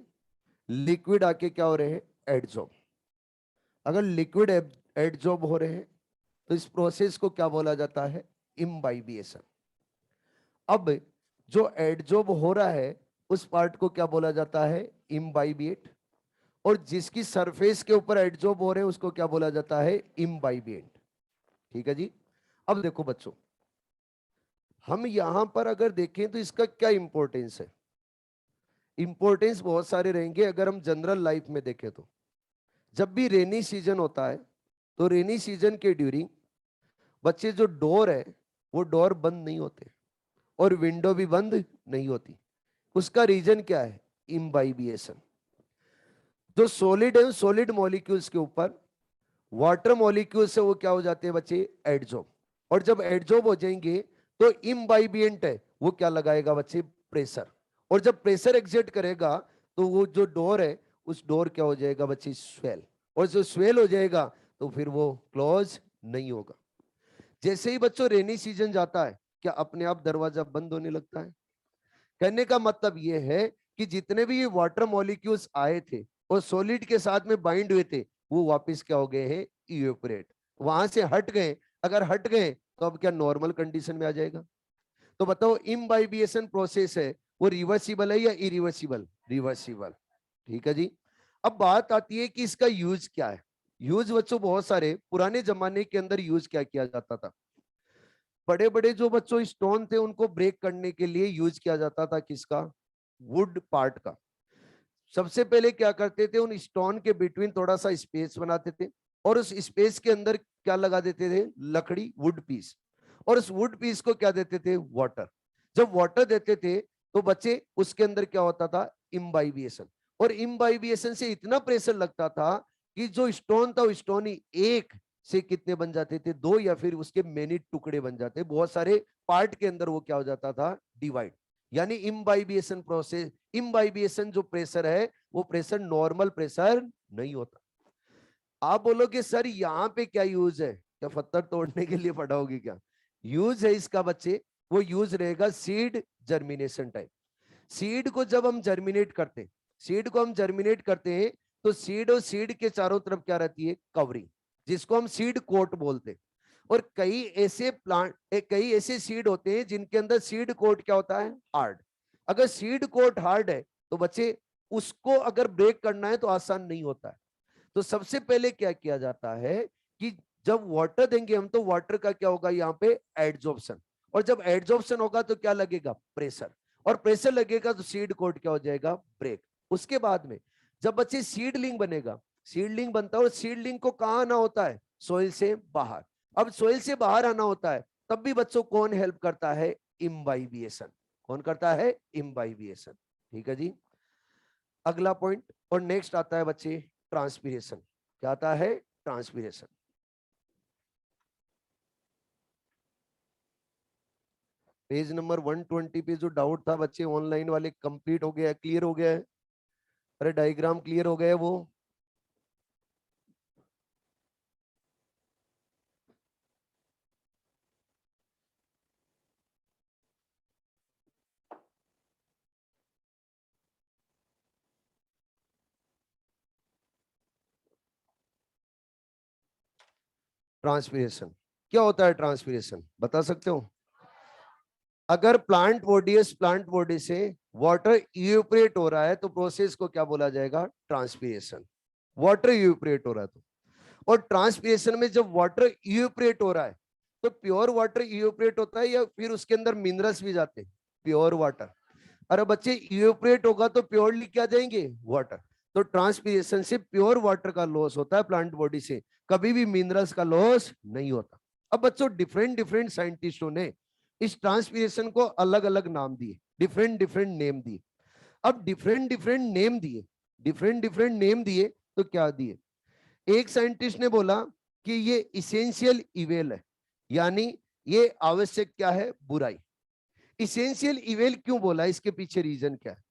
लिक्विड आके क्या हो रहे हैं, एडजॉर्ब। अगर लिक्विड एडजॉर्ब हो रहे हैं तो इस प्रोसेस को क्या बोला जाता है, इम्बाइबिएशन। अब जो एडजॉर्ब हो रहा है उस पार्ट को क्या बोला जाता है, इम्बाइबिएट। और जिसकी सरफेस के ऊपर एडजॉर्ब हो रहे हैं उसको क्या बोला जाता है, इम्बाइबिएंट। ठीक है जी। अब देखो बच्चों, हम यहां पर अगर देखें तो इसका क्या इंपॉर्टेंस है। इंपॉर्टेंस बहुत सारे रहेंगे। अगर हम जनरल लाइफ में देखें तो जब भी रेनी सीजन होता है तो रेनी सीजन के ड्यूरिंग बच्चे जो डोर है वो डोर बंद नहीं होते और विंडो भी बंद नहीं होती। उसका रीजन क्या है, इम्बाइबिएशन। जो सॉलिड है, सॉलिड मॉलिक्यूल्स के ऊपर वाटर मॉलिक्यूल से वो क्या हो जाते हैं बच्चे, एडजॉर्ब। और जब एडजॉर्ब हो जाएंगे तो इम्बाइबिएंट है वो क्या लगाएगा बच्चे, प्रेशर। और जब प्रेशर एग्जर्ट करेगा तो वो जो डोर है उस डोर क्या हो जाएगा बच्चे, स्वेल। और जो स्वेल हो जाएगा तो फिर वो क्लोज नहीं होगा। जैसे ही बच्चों रेनी सीजन जाता है क्या अपने आप दरवाजा बंद होने लगता है। कहने का मतलब ये है कि जितने भी ये वाटर मॉलिक्यूल्स आए थे और सॉलिड के साथ में बाइंड हुए थे वो वापस क्या हो गए हैं, इवेपोरेट, वहां से हट गए। अगर हट गए तो अब क्या नॉर्मल कंडीशन में आ जाएगा। तो बताओ इम्बाइबिएशन प्रोसेस है वो रिवर्सिबल है या इरिवर्सिबल, रिवर्सिबल। ठीक है जी। अब बात आती है कि इसका यूज क्या है। यूज बच्चों बहुत सारे, पुराने जमाने के अंदर यूज क्या किया जाता था, बड़े बड़े जो बच्चों स्टोन थे उनको ब्रेक करने के लिए यूज किया जाता था किसका, वुड पार्ट का। सबसे पहले क्या करते थे, उन स्टोन के बिटवीन थोड़ा सा स्पेस बनाते थे और उस स्पेस के अंदर क्या लगा देते थे, लकड़ी, वुड पीस। और उस वुड पीस को क्या देते थे, वाटर। जब वाटर देते थे तो बच्चे उसके अंदर क्या होता था, इम्बाइबिएशन। और इम्बाइबिएशन से इतना प्रेशर लगता था कि जो स्टोन था वो स्टोन ही एक से कितने बन जाते थे, दो या फिर उसके मेनी टुकड़े बन जाते, बहुत सारे पार्ट के अंदर वो क्या हो जाता था, डिवाइड। यानी इम्बाइबिएशन प्रोसेस, इम्बाइबिएशन जो प्रेशर है वो प्रेशर नॉर्मल प्रेशर नहीं होता। आप बोलोगे सर यहाँ पे क्या यूज है, क्या पत्थर तोड़ने के लिए पढ़ाओगे क्या। यूज है इसका बच्चे, वो यूज रहेगा सीड जर्मिनेशन टाइप। सीड को जब हम जर्मिनेट करते हैं, सीड को हम जर्मिनेट करते हैं तो सीड और सीड के चारों तरफ क्या रहती है, कवरिंग, जिसको हम सीड कोट बोलते हैं। और कई ऐसे प्लांट, कई ऐसे सीड होते हैं जिनके अंदर सीड कोट क्या होता है, हार्ड। अगर सीड कोट हार्ड है तो बच्चे उसको अगर ब्रेक करना है तो आसान नहीं होता है। तो सबसे पहले क्या किया जाता है कि जब वाटर देंगे हम तो वाटर का क्या होगा यहाँ पे, एडजॉर्प्शन। और जब एडजॉर्प्शन होगा तो क्या लगेगा, प्रेशर। और प्रेशर लगेगा तो सीड कोट क्या हो जाएगा, ब्रेक। उसके बाद में जब बच्चे सीडलिंग बनेगा, सीडलिंग बनता है और सीडलिंग को कहाँ आना होता है, सोइल से बाहर। अब सोइल से बाहर आना होता है तब भी बच्चों कौन हेल्प करता है, इम्बाइबिएशन। कौन करता है, इम्बाइबिएशन। ठीक है जी। अगला पॉइंट और नेक्स्ट आता है बच्चे, ट्रांसपीरेशन। क्या आता है, ट्रांसपीरेशन। पेज नंबर 120 पे जो डाउट था बच्चे ऑनलाइन वाले, कंप्लीट हो गया, क्लियर हो गया है। अरे डायग्राम क्लियर हो गया वो। ट्रांसपीरेशन क्या होता है, ट्रांसपीरेशन बता सकते हो। अगर प्लांट बॉडी है, प्लांट बॉडी से वाटर इवेपोरेट हो रहा है तो प्रोसेस को क्या बोला जाएगा, ट्रांसपीरेशन। वाटर इवेपोरेट हो रहा है तो। और ट्रांसपीरेशन में जब वाटर इवेपोरेट हो रहा है तो प्योर वाटर इवेपोरेट होता है या फिर उसके अंदर मिनरल्स भी जाते हैं, प्योर वाटर। अरे बच्चे इवेपोरेट होगा तो प्योरली क्या जाएंगे, वाटर। तो ट्रांसपीरेशन से प्योर वाटर का लॉस होता है प्लांट बॉडी से, कभी भी मिनरल्स का लॉस नहीं होता। अब बच्चों डिफरेंट डिफरेंट साइंटिस्टों ने इस ट्रांसपीरेशन को अलग अलग नाम दिए, डिफरेंट डिफरेंट नेम दिए। अब डिफरेंट डिफरेंट नेम दिए, डिफरेंट डिफरेंट नेम दिए तो क्या दिए, एक साइंटिस्ट ने बोला कि ये इसेंशियल इवेल है, यानी ये आवश्यक क्या है, बुराई। इसेंशियल इवेल क्यों बोला, इसके पीछे रीजन क्या है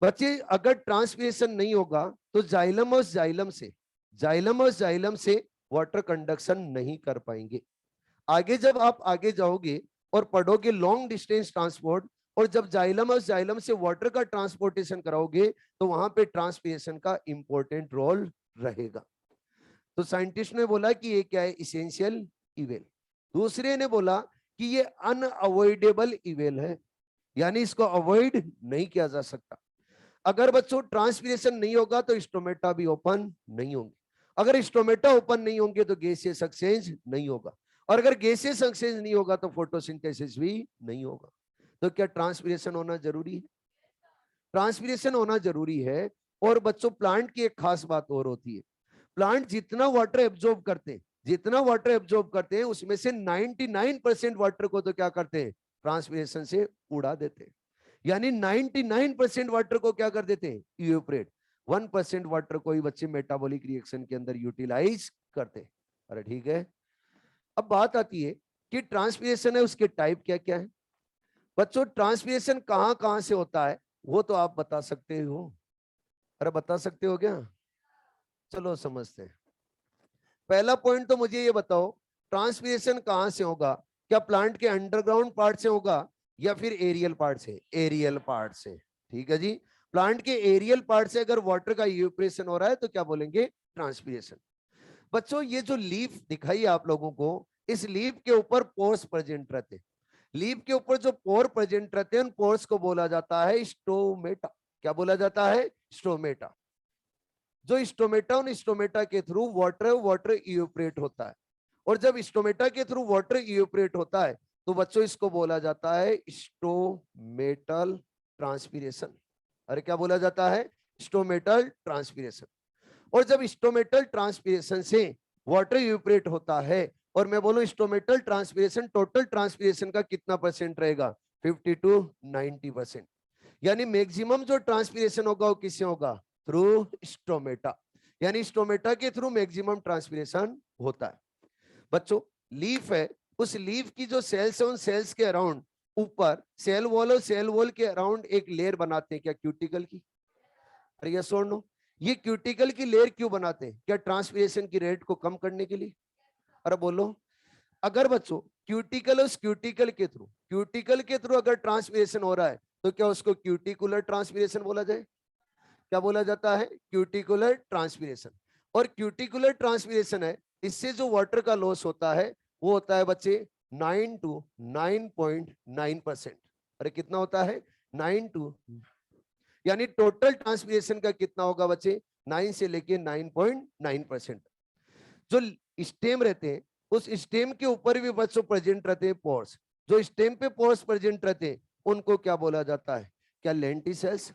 बच्चे। अगर ट्रांसपीरेशन नहीं होगा तो जाइलम और जाइलम से, जाइलम और जाइलम से वाटर कंडक्शन नहीं कर पाएंगे। आगे जब आप आगे जाओगे और पढ़ोगे लॉन्ग डिस्टेंस ट्रांसपोर्ट और जब जाइलम और जाइलम से वाटर का ट्रांसपोर्टेशन कराओगे तो वहां पे ट्रांसपिरेशन का इंपॉर्टेंट रोल रहेगा। तो साइंटिस्ट ने बोला कि ये क्या है, इसेंशियल इवेल। दूसरे ने बोला कि ये अनअवॉइडेबल इवेल है, यानी इसको अवॉइड नहीं किया जा सकता। अगर बच्चों ट्रांसपिरेशन नहीं होगा तो स्टोमेटा भी ओपन नहीं होंगे, अगर स्टोमेटा ओपन नहीं होंगे तो गैसियस एक्सचेंज नहीं होगा, और अगर गैसियस एक्सचेंज नहीं होगा तो फोटोसिंथेसिस भी नहीं होगा। तो क्या ट्रांसपिरेशन होना जरूरी है? ट्रांसपिरेशन होना जरूरी है। और बच्चों प्लांट की एक खास बात और होती है, प्लांट जितना वाटर एब्जॉर्ब करते हैं, जितना वाटर एब्जॉर्ब करते हैं उसमें से 99% वाटर को तो क्या करते हैं, ट्रांसपिरेशन से उड़ा देते हैं। यानी 99% वाटर को क्या कर देते हैं, इवेपोरेट। 1% वाटर को ही बच्चे मेटाबॉलिक रिएक्शन के अंदर यूटिलाइज करते हैं। अरे ठीक है, अब बात आती है कि ट्रांसपिरेशन है, उसके टाइप क्या क्या है। बच्चों ट्रांसपिरेशन कहां कहां से होता है वो तो आप बता सकते हो? अरे बता सकते हो क्या? चलो समझते हैं। पहला पॉइंट तो मुझे ये बताओ, ट्रांसपिरेशन कहां से होगा? क्या प्लांट के अंडरग्राउंड पार्ट से होगा या फिर एरियल पार्ट से? एरियल पार्ट से। ठीक है जी, प्लांट के एरियल पार्ट से अगर वाटर का इवेपोरेशन हो रहा है तो क्या बोलेंगे, ट्रांसपिरेशन। बच्चों ये जो लीफ दिखाई आप लोगों को, इस लीफ के ऊपर पोर्स प्रेजेंट रहते हैं। लीफ के ऊपर जो पोर प्रेजेंट रहते हैं उन पोर्स को बोला जाता है स्टोमेटा। क्या बोला जाता है, स्टोमेटा। जो स्टोमेटा, उन स्टोमेटा के थ्रू वाटर वाटर इवेपोरेट होता है। और जब स्टोमेटा के थ्रू वाटर इवेपोरेट होता है तो बच्चों इसको बोला जाता है स्टोमेटल ट्रांसपीरेशन। अरे क्या बोला जाता है, स्टोमेटल ट्रांसपीरेशन। और जब स्टोमेटल ट्रांसपीरेशन से वाटर इवेपोरेट होता है, और मैं बोलूं स्टोमेटल ट्रांसपीरेशन टोटल ट्रांसपीरेशन का कितना परसेंट रहेगा, 50 to 90%। यानी मैक्सिमम जो ट्रांसपीरेशन होगा वो किससे होगा, थ्रू स्टोमेटा। यानी स्टोमेटा के थ्रू मैक्सिमम ट्रांसपीरेशन होता है। बच्चों लीफ है, उस लीफ की जो सेल्स है उन सेल्स के अराउंड ऊपर सेल वॉल और सेल वॉल के अराउंड एक लेयर बनाते हैं, क्या क्यूटिकल की? अरे यस और नो, ये क्यूटिकल की लेयर क्यों बनाते हैं, क्या ट्रांसपीरेशन की रेट को कम करने के लिए? अरे बोलो, अगर बच्चों क्यूटिकल उस क्यूटिकल के थ्रू अगर ट्रांसपीरेशन हो रहा है तो क्या उसको क्यूटिकुलर ट्रांसपीरेशन बोला जाए? क्या बोला जाता है, क्यूटिकुलर ट्रांसपीरेशन। और क्यूटिकुलर ट्रांसपीरेशन है, इससे जो वाटर का लॉस होता है वो होता है बच्चे 9 to 9.9%। अरे कितना होता है, 9 to, यानी टोटल ट्रांसपीरेशन का कितना होगा बच्चे, 9 से लेके 9.9%। जो स्टेम रहते हैं उस स्टेम के ऊपर भी बच्चों प्रेजेंट रहते हैं पोर्स। जो स्टेम पे पोर्स प्रेजेंट रहते हैं उनको क्या बोला जाता है, क्या लेंटिसेल्स।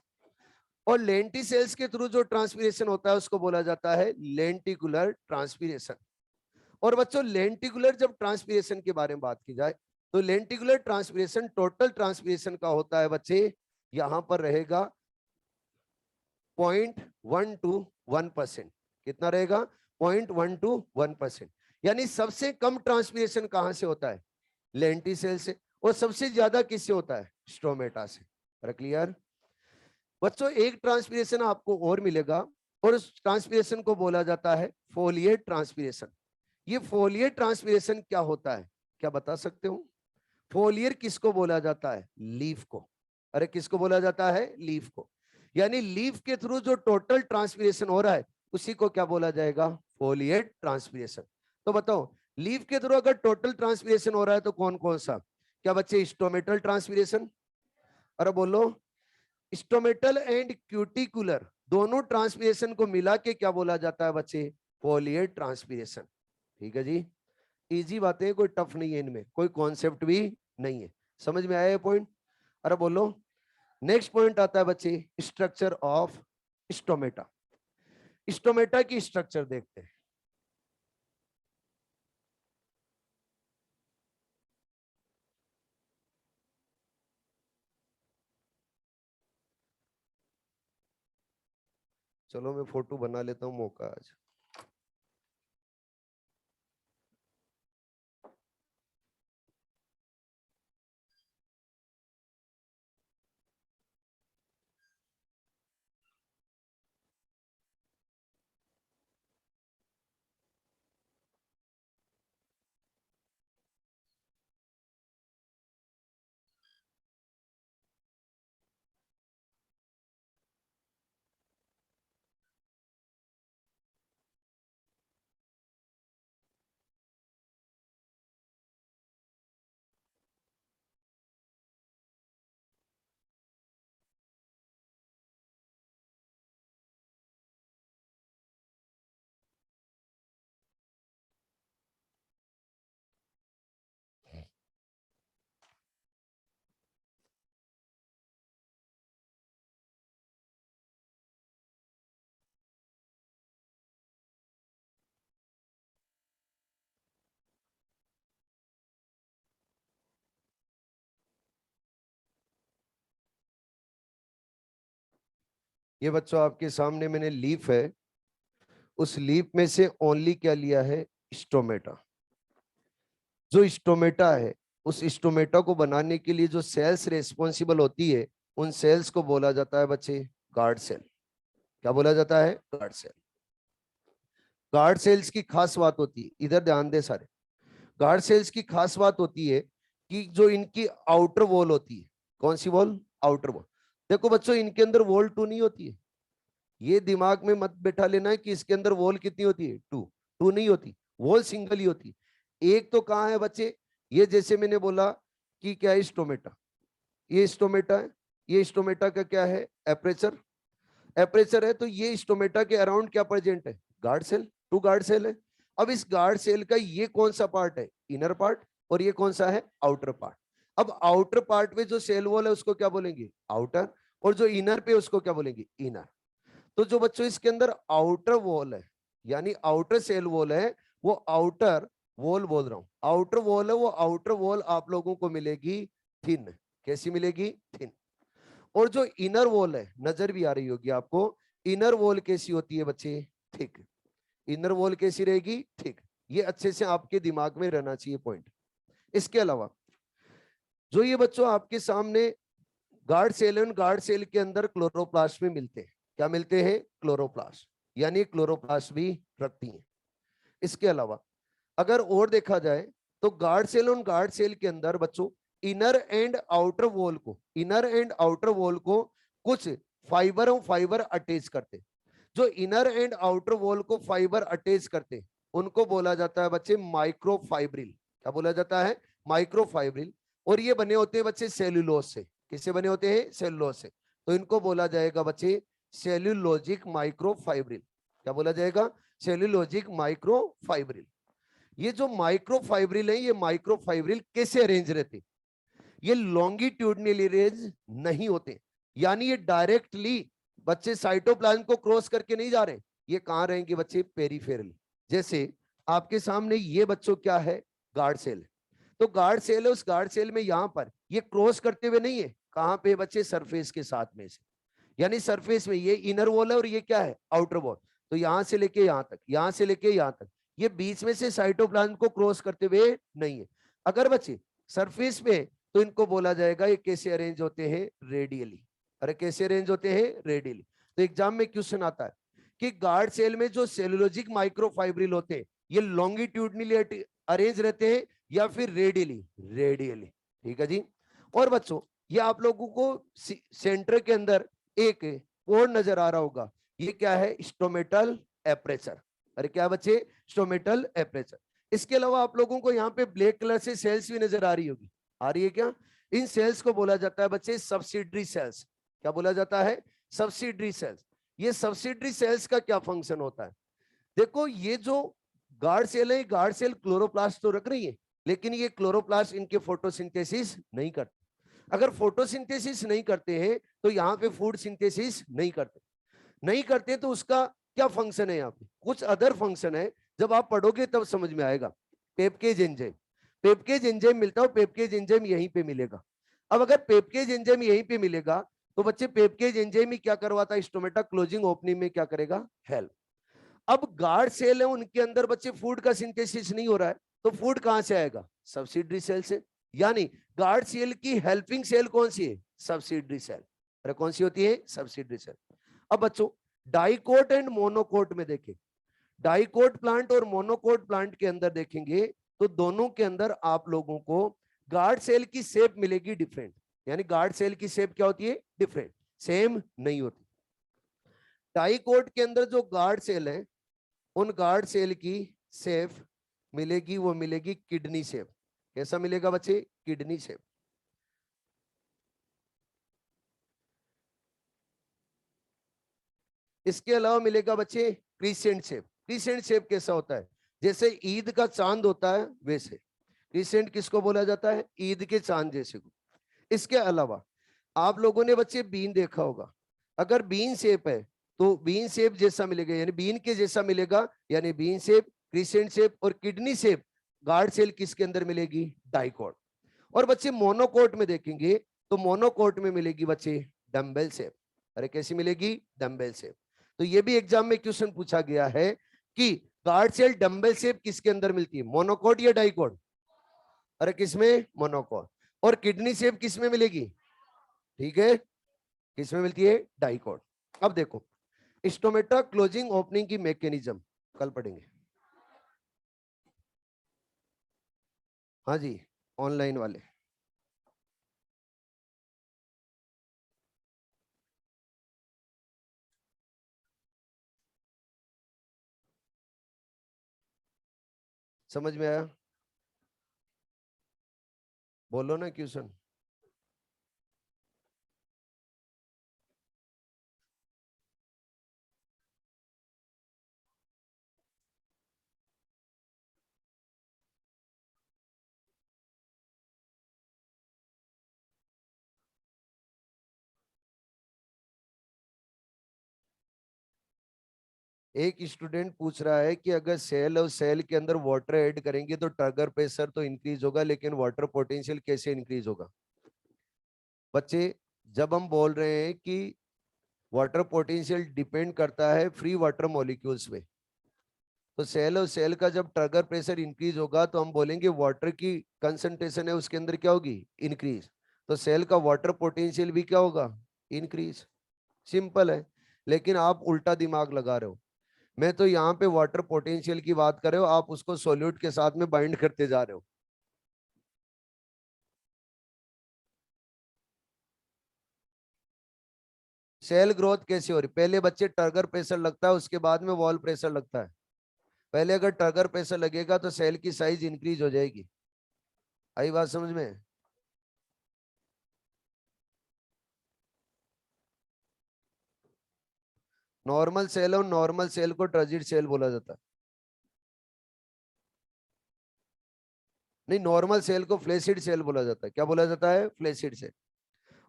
और लेंटिसेल्स के थ्रू जो ट्रांसपीरेशन होता है उसको बोला जाता है लेंटिकुलर ट्रांसपीरेशन। और बच्चों लेंटिकुलर जब ट्रांसपीरेशन के बारे में बात की जाए तो लेंटिकुलर ट्रांसपीरेशन टोटल ट्रांसपीरेशन का होता है बच्चे, यहां पर रहेगा 0.1 to 1%। कितना रहेगा, 0.1 to 1%। यानी सबसे कम ट्रांसपीरेशन कहां से होता है, लेंटिसेल से, और सबसे ज्यादा किससे होता है, स्ट्रोमेटा से। क्लियर? बच्चों एक ट्रांसपीरेशन आपको और मिलेगा, और उस ट्रांसपीरेशन को बोला जाता है फोलिएट ट्रांसपीरेशन। ये फोलिएट ट्रांसपीरेशन क्या होता है, क्या बता सकते हो? फोलियर किसको बोला जाता है, लीफ को। अरे किसको बोला जाता है, लीफ को। यानी लीफ के थ्रू जो टोटल ट्रांसपीरेशन हो रहा है उसी को क्या बोला जाएगा, फोलिएट ट्रांसपीरेशन। तो बताओ लीफ के थ्रू अगर टोटल ट्रांसपीरेशन हो रहा है तो कौन कौन सा, क्या बच्चे, स्टोमेटल ट्रांसपीरेशन। अरे बोलो, स्टोमेटल एंड क्यूटिकुलर दोनों ट्रांसपीरेशन को मिला के क्या बोला जाता है बच्चे, फोलिएट ट्रांसपीरेशन। ठीक है जी, इजी बातें, कोई टफ नहीं है इनमें, कोई कॉन्सेप्ट भी नहीं है। समझ में आया ये पॉइंट? अरे बोलो, नेक्स्ट पॉइंट आता है बच्चे स्ट्रक्चर ऑफ स्टोमेटा। स्टोमेटा की स्ट्रक्चर देखते हैं। चलो मैं फोटो बना लेता हूं, मौका आज। ये बच्चों आपके सामने मैंने लीफ है, उस लीफ में से ओनली क्या लिया है, स्टोमेटा। जो स्टोमेटा है, उस स्टोमेटा को बनाने के लिए जो सेल्स रेस्पॉन्सिबल होती है, उन सेल्स को बोला जाता है बच्चे गार्ड सेल। क्या बोला जाता है, गार्ड सेल। गार्ड सेल्स की खास बात होती है, इधर ध्यान दे सारे, गार्ड सेल्स की खास बात होती है कि जो इनकी आउटर वॉल होती है, कौन सी वॉल, आउटर वॉल। देखो बच्चों, इनके अंदर वॉल टू नहीं होती है, ये दिमाग में मत बैठा लेना है कि इसके अंदर वॉल कितनी होती है, टू। टू नहीं होती, वॉल सिंगल ही होती। एक तो कहाँ है बच्चे, ये जैसे मैंने बोला कि क्या है, स्टोमेटा, ये स्टोमेटा है, ये स्टोमेटा का क्या है, एपरेचर। एपरेचर है तो ये स्टोमेटा के अराउंड क्या प्रेजेंट है, guard cell, two guard cell है। अब इस गार्ड सेल का ये कौन सा पार्ट है, इनर पार्ट, और ये कौन सा है, आउटर पार्ट। अब आउटर पार्ट में जो सेल वॉल है उसको क्या बोलेंगे, आउटर, और जो इनर पे उसको क्या बोलेंगे, इनर। तो जो बच्चों इसके अंदर आउटर वॉल है, यानी आउटर सेल वॉल है, वो आउटर वॉल बोल रहा हूं, आउटर वॉल है, वो आउटर वॉल आप लोगों को मिलेगी थिन। कैसी मिलेगी, थिन। और जो इनर वॉल है, नजर भी आ रही होगी आपको, इनर वॉल कैसी होती है बच्चे, थिक। इनर वॉल कैसी रहेगी, थिक। ये अच्छे से आपके दिमाग में रहना चाहिए पॉइंट। इसके अलावा जो ये बच्चों आपके सामने गार्ड सेल है, उन गार्ड सेल के अंदर क्लोरोप्लास्ट में मिलते हैं, क्या मिलते हैं, क्लोरोप्लास्ट, यानी क्लोरोप्लास्ट भी रखती हैं। इसके अलावा अगर और देखा जाए तो गार्ड सेल, उन गार्ड सेल के अंदर बच्चों इनर एंड आउटर वॉल को, इनर एंड आउटर वॉल को कुछ फाइबर और फाइबर अटैच करते। जो इनर एंड आउटर वॉल को फाइबर अटैच करते, उनको बोला जाता है बच्चे माइक्रोफाइब्रिल। क्या बोला जाता है, माइक्रोफाइब्रिल। और ये बने होते हैं बच्चे सेल्यूलोज से। किससे बने होते हैं, सेल्यूलोज से। तो इनको बोला जाएगा बच्चे सेल्यूलोजिक माइक्रोफाइब्रिल। क्या बोला जाएगा, सेल्यूलोजिक माइक्रोफाइब्रिल। ये जो माइक्रोफाइब्रिल है, ये माइक्रोफाइब्रिल कैसे अरेंज रहते, ये लॉन्गिट्यूडनली अरेंज नहीं होते, यानी ये डायरेक्टली बच्चे साइटोप्लाज्म को क्रॉस करके नहीं जा रहे, ये कहां रहेंगे बच्चे, पेरिफेरल। जैसे आपके सामने ये बच्चों क्या है, गार्ड सेल। तो गार्ड सेल है, उस गार्ड सेल में यहां पर ये क्रॉस करते हुए नहीं है, कहां पे बच्चे, सरफेस के साथ में से, यानी सरफेस में ये इनर वॉल है और ये क्या है, आउटर वॉल। तो यहां से लेके यहां तक, यहां से लेके यहां तक, ये बीच में से साइटोप्लाज्म को क्रॉस करते हुए नहीं है। अगर बच्चे सरफेस पे, तो इनको बोला जाएगा ये कैसे अरेंज होते हैं, रेडियली। अरे कैसे अरेंज होते हैं, रेडियली। तो एग्जाम में क्वेश्चन आता है कि गार्ड सेल में जो सेलुलोजिक माइक्रोफाइब्रिल होते हैं, ये लॉन्गिट्यूडनली अरेंज रहते हैं या फिर रेडियली, रेडियली। ठीक है जी। और बच्चों ये आप लोगों को सेंटर के अंदर एक पोर्ट नजर आ रहा होगा, ये क्या है, स्टोमेटल एपरेचर। अरे क्या बच्चे, स्टोमेटल एपरेचर। इसके अलावा आप लोगों को यहाँ पे ब्लैक कलर से सेल्स भी नजर आ रही होगी, आ रही है क्या। इन सेल्स को बोला जाता है बच्चे सब्सिडरी सेल्स। क्या बोला जाता है, सब्सिडरी सेल्स। ये सब्सिडरी सेल्स का क्या फंक्शन होता है, देखो ये जो गार्ड सेल है, गार्ड सेल क्लोरोप्लास्ट तो रख रही है, लेकिन ये क्लोरोप्लास्ट इनके फोटोसिंथेसिस नहीं करते। अगर फोटोसिंथेसिस नहीं करते हैं तो यहाँ पे फूड सिंथेसिस नहीं करते, नहीं करते तो उसका क्या फंक्शन है, यहाँ पे कुछ अदर फंक्शन है, जब आप पढ़ोगे तब समझ में आएगा। पेप्केज एंजाइम, पेप्केज एंजाइम मिलता है, पेप्केज एंजाइम यहीं पे मिलेगा। अब अगर पेप्केज एंजाइम यहीं पे मिलेगा तो बच्चे पेप्केज एंजाइम ही क्या करवाता है, स्टोमेटा क्लोजिंग ओपनिंग में क्या करेगा, हेल्प। अब गार्ड सेल है, उनके अंदर बच्चे फूड का सिंथेसिस नहीं हो रहा है, तो फूड कहां से आएगा, सब्सिडरी सेल से। यानी गार्ड सेल की हेल्पिंग सेल कौन सी है, सब्सिडरी सेल। अरे कौन सी होती है, सब्सिडरी सेल। अब बच्चों डाइकोट एंड मोनोकोट में देखें, डाइकोट प्लांट और मोनोकोट प्लांट के अंदर देखेंगे तो दोनों के अंदर आप लोगों को गार्ड सेल की शेप मिलेगी डिफरेंट, यानी गार्ड सेल की शेप क्या होती है, डिफरेंट, सेम नहीं होती। डाइकोट के अंदर जो गार्ड सेल है, उन गार्ड सेल की शेप मिलेगी, वो मिलेगी किडनी शेप। कैसा मिलेगा बच्चे, किडनी शेप। इसके अलावा मिलेगा बच्चे क्रिसेंट शेप। क्रिसेंट शेप कैसा होता है, जैसे ईद का चांद होता है वैसे। क्रिसेंट किसको बोला जाता है, ईद के चांद जैसे को। इसके अलावा आप लोगों ने बच्चे बीन देखा होगा, अगर बीन शेप है तो बीन शेप जैसा मिलेगा, यानी बीन के जैसा मिलेगा, यानी बीन शेप, क्रिसेंट शेप और किडनी शेप गार्ड सेल किसके अंदर मिलेगी, डाइकोट। और बच्चे मोनोकोट में देखेंगे तो मोनोकोट में मिलेगी बच्चे डम्बल शेप। अरे कैसी मिलेगी? Dumbbell shape. तो ये भी एग्जाम में क्वेश्चन पूछा गया है कि कार्ड सेल डम्बल शेप किसके अंदर मिलती है, मोनोकोट या डाइकोट? अरे किसमें? मोनोकोट। और किडनी शेप किसमें मिलेगी? ठीक है, किसमें मिलती है? डाइकोट। अब देखो स्टोमेटा क्लोजिंग ओपनिंग की मैकेनिज्म कल पढ़ेंगे। हाँ जी, ऑनलाइन वाले। समझ में आया? बोलो ना क्वेश्चन। एक स्टूडेंट पूछ रहा है कि अगर सेल और सेल के अंदर वाटर ऐड करेंगे तो ट्रिगर प्रेशर तो इंक्रीज होगा, लेकिन वाटर पोटेंशियल कैसे इंक्रीज होगा? बच्चे, जब हम बोल रहे हैं कि वाटर पोटेंशियल डिपेंड करता है फ्री वाटर मॉलिक्यूल्स में, तो सेल और सेल का जब ट्रिगर प्रेशर इंक्रीज होगा तो हम बोलेंगे वाटर की कंसंट्रेशन है उसके अंदर क्या होगी? इंक्रीज। तो सेल का वाटर पोटेंशियल भी क्या होगा? इंक्रीज। सिंपल है। लेकिन आप उल्टा दिमाग लगा रहे हो। मैं तो यहाँ पे वाटर पोटेंशियल की बात कर रहे हो, आप उसको सोल्यूट के साथ में बाइंड करते जा रहे हो। सेल ग्रोथ कैसे हो रही? पहले बच्चे टर्गर प्रेशर लगता है, उसके बाद में वॉल प्रेशर लगता है। पहले अगर टर्गर प्रेशर लगेगा तो सेल की साइज इंक्रीज हो जाएगी। आई बात समझ में? नॉर्मल सेल और नॉर्मल सेल को ट्रांजिट सेल बोला जाता है। नहीं, नॉर्मल सेल को फ्लैसिड सेल बोला जाता है। क्या बोला जाता है? Flaccid cell.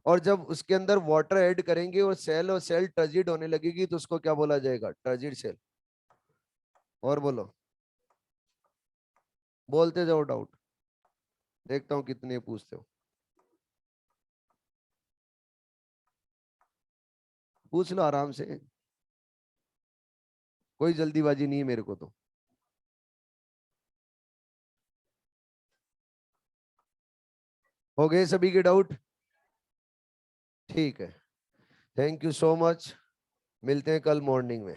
और जब उसके अंदर वाटर ऐड करेंगे और सेल ट्रांजिट होने लगेगी तो उसको क्या बोला जाएगा? Turgid cell. और बोलो, बोलते जाओ डाउट, देखता हूँ कितने पूछते हो। पूछ लो आराम से, कोई जल्दीबाजी नहीं है मेरे को तो। हो गए सभी के डाउट? ठीक है, थैंक यू सो मच। मिलते हैं कल मॉर्निंग में।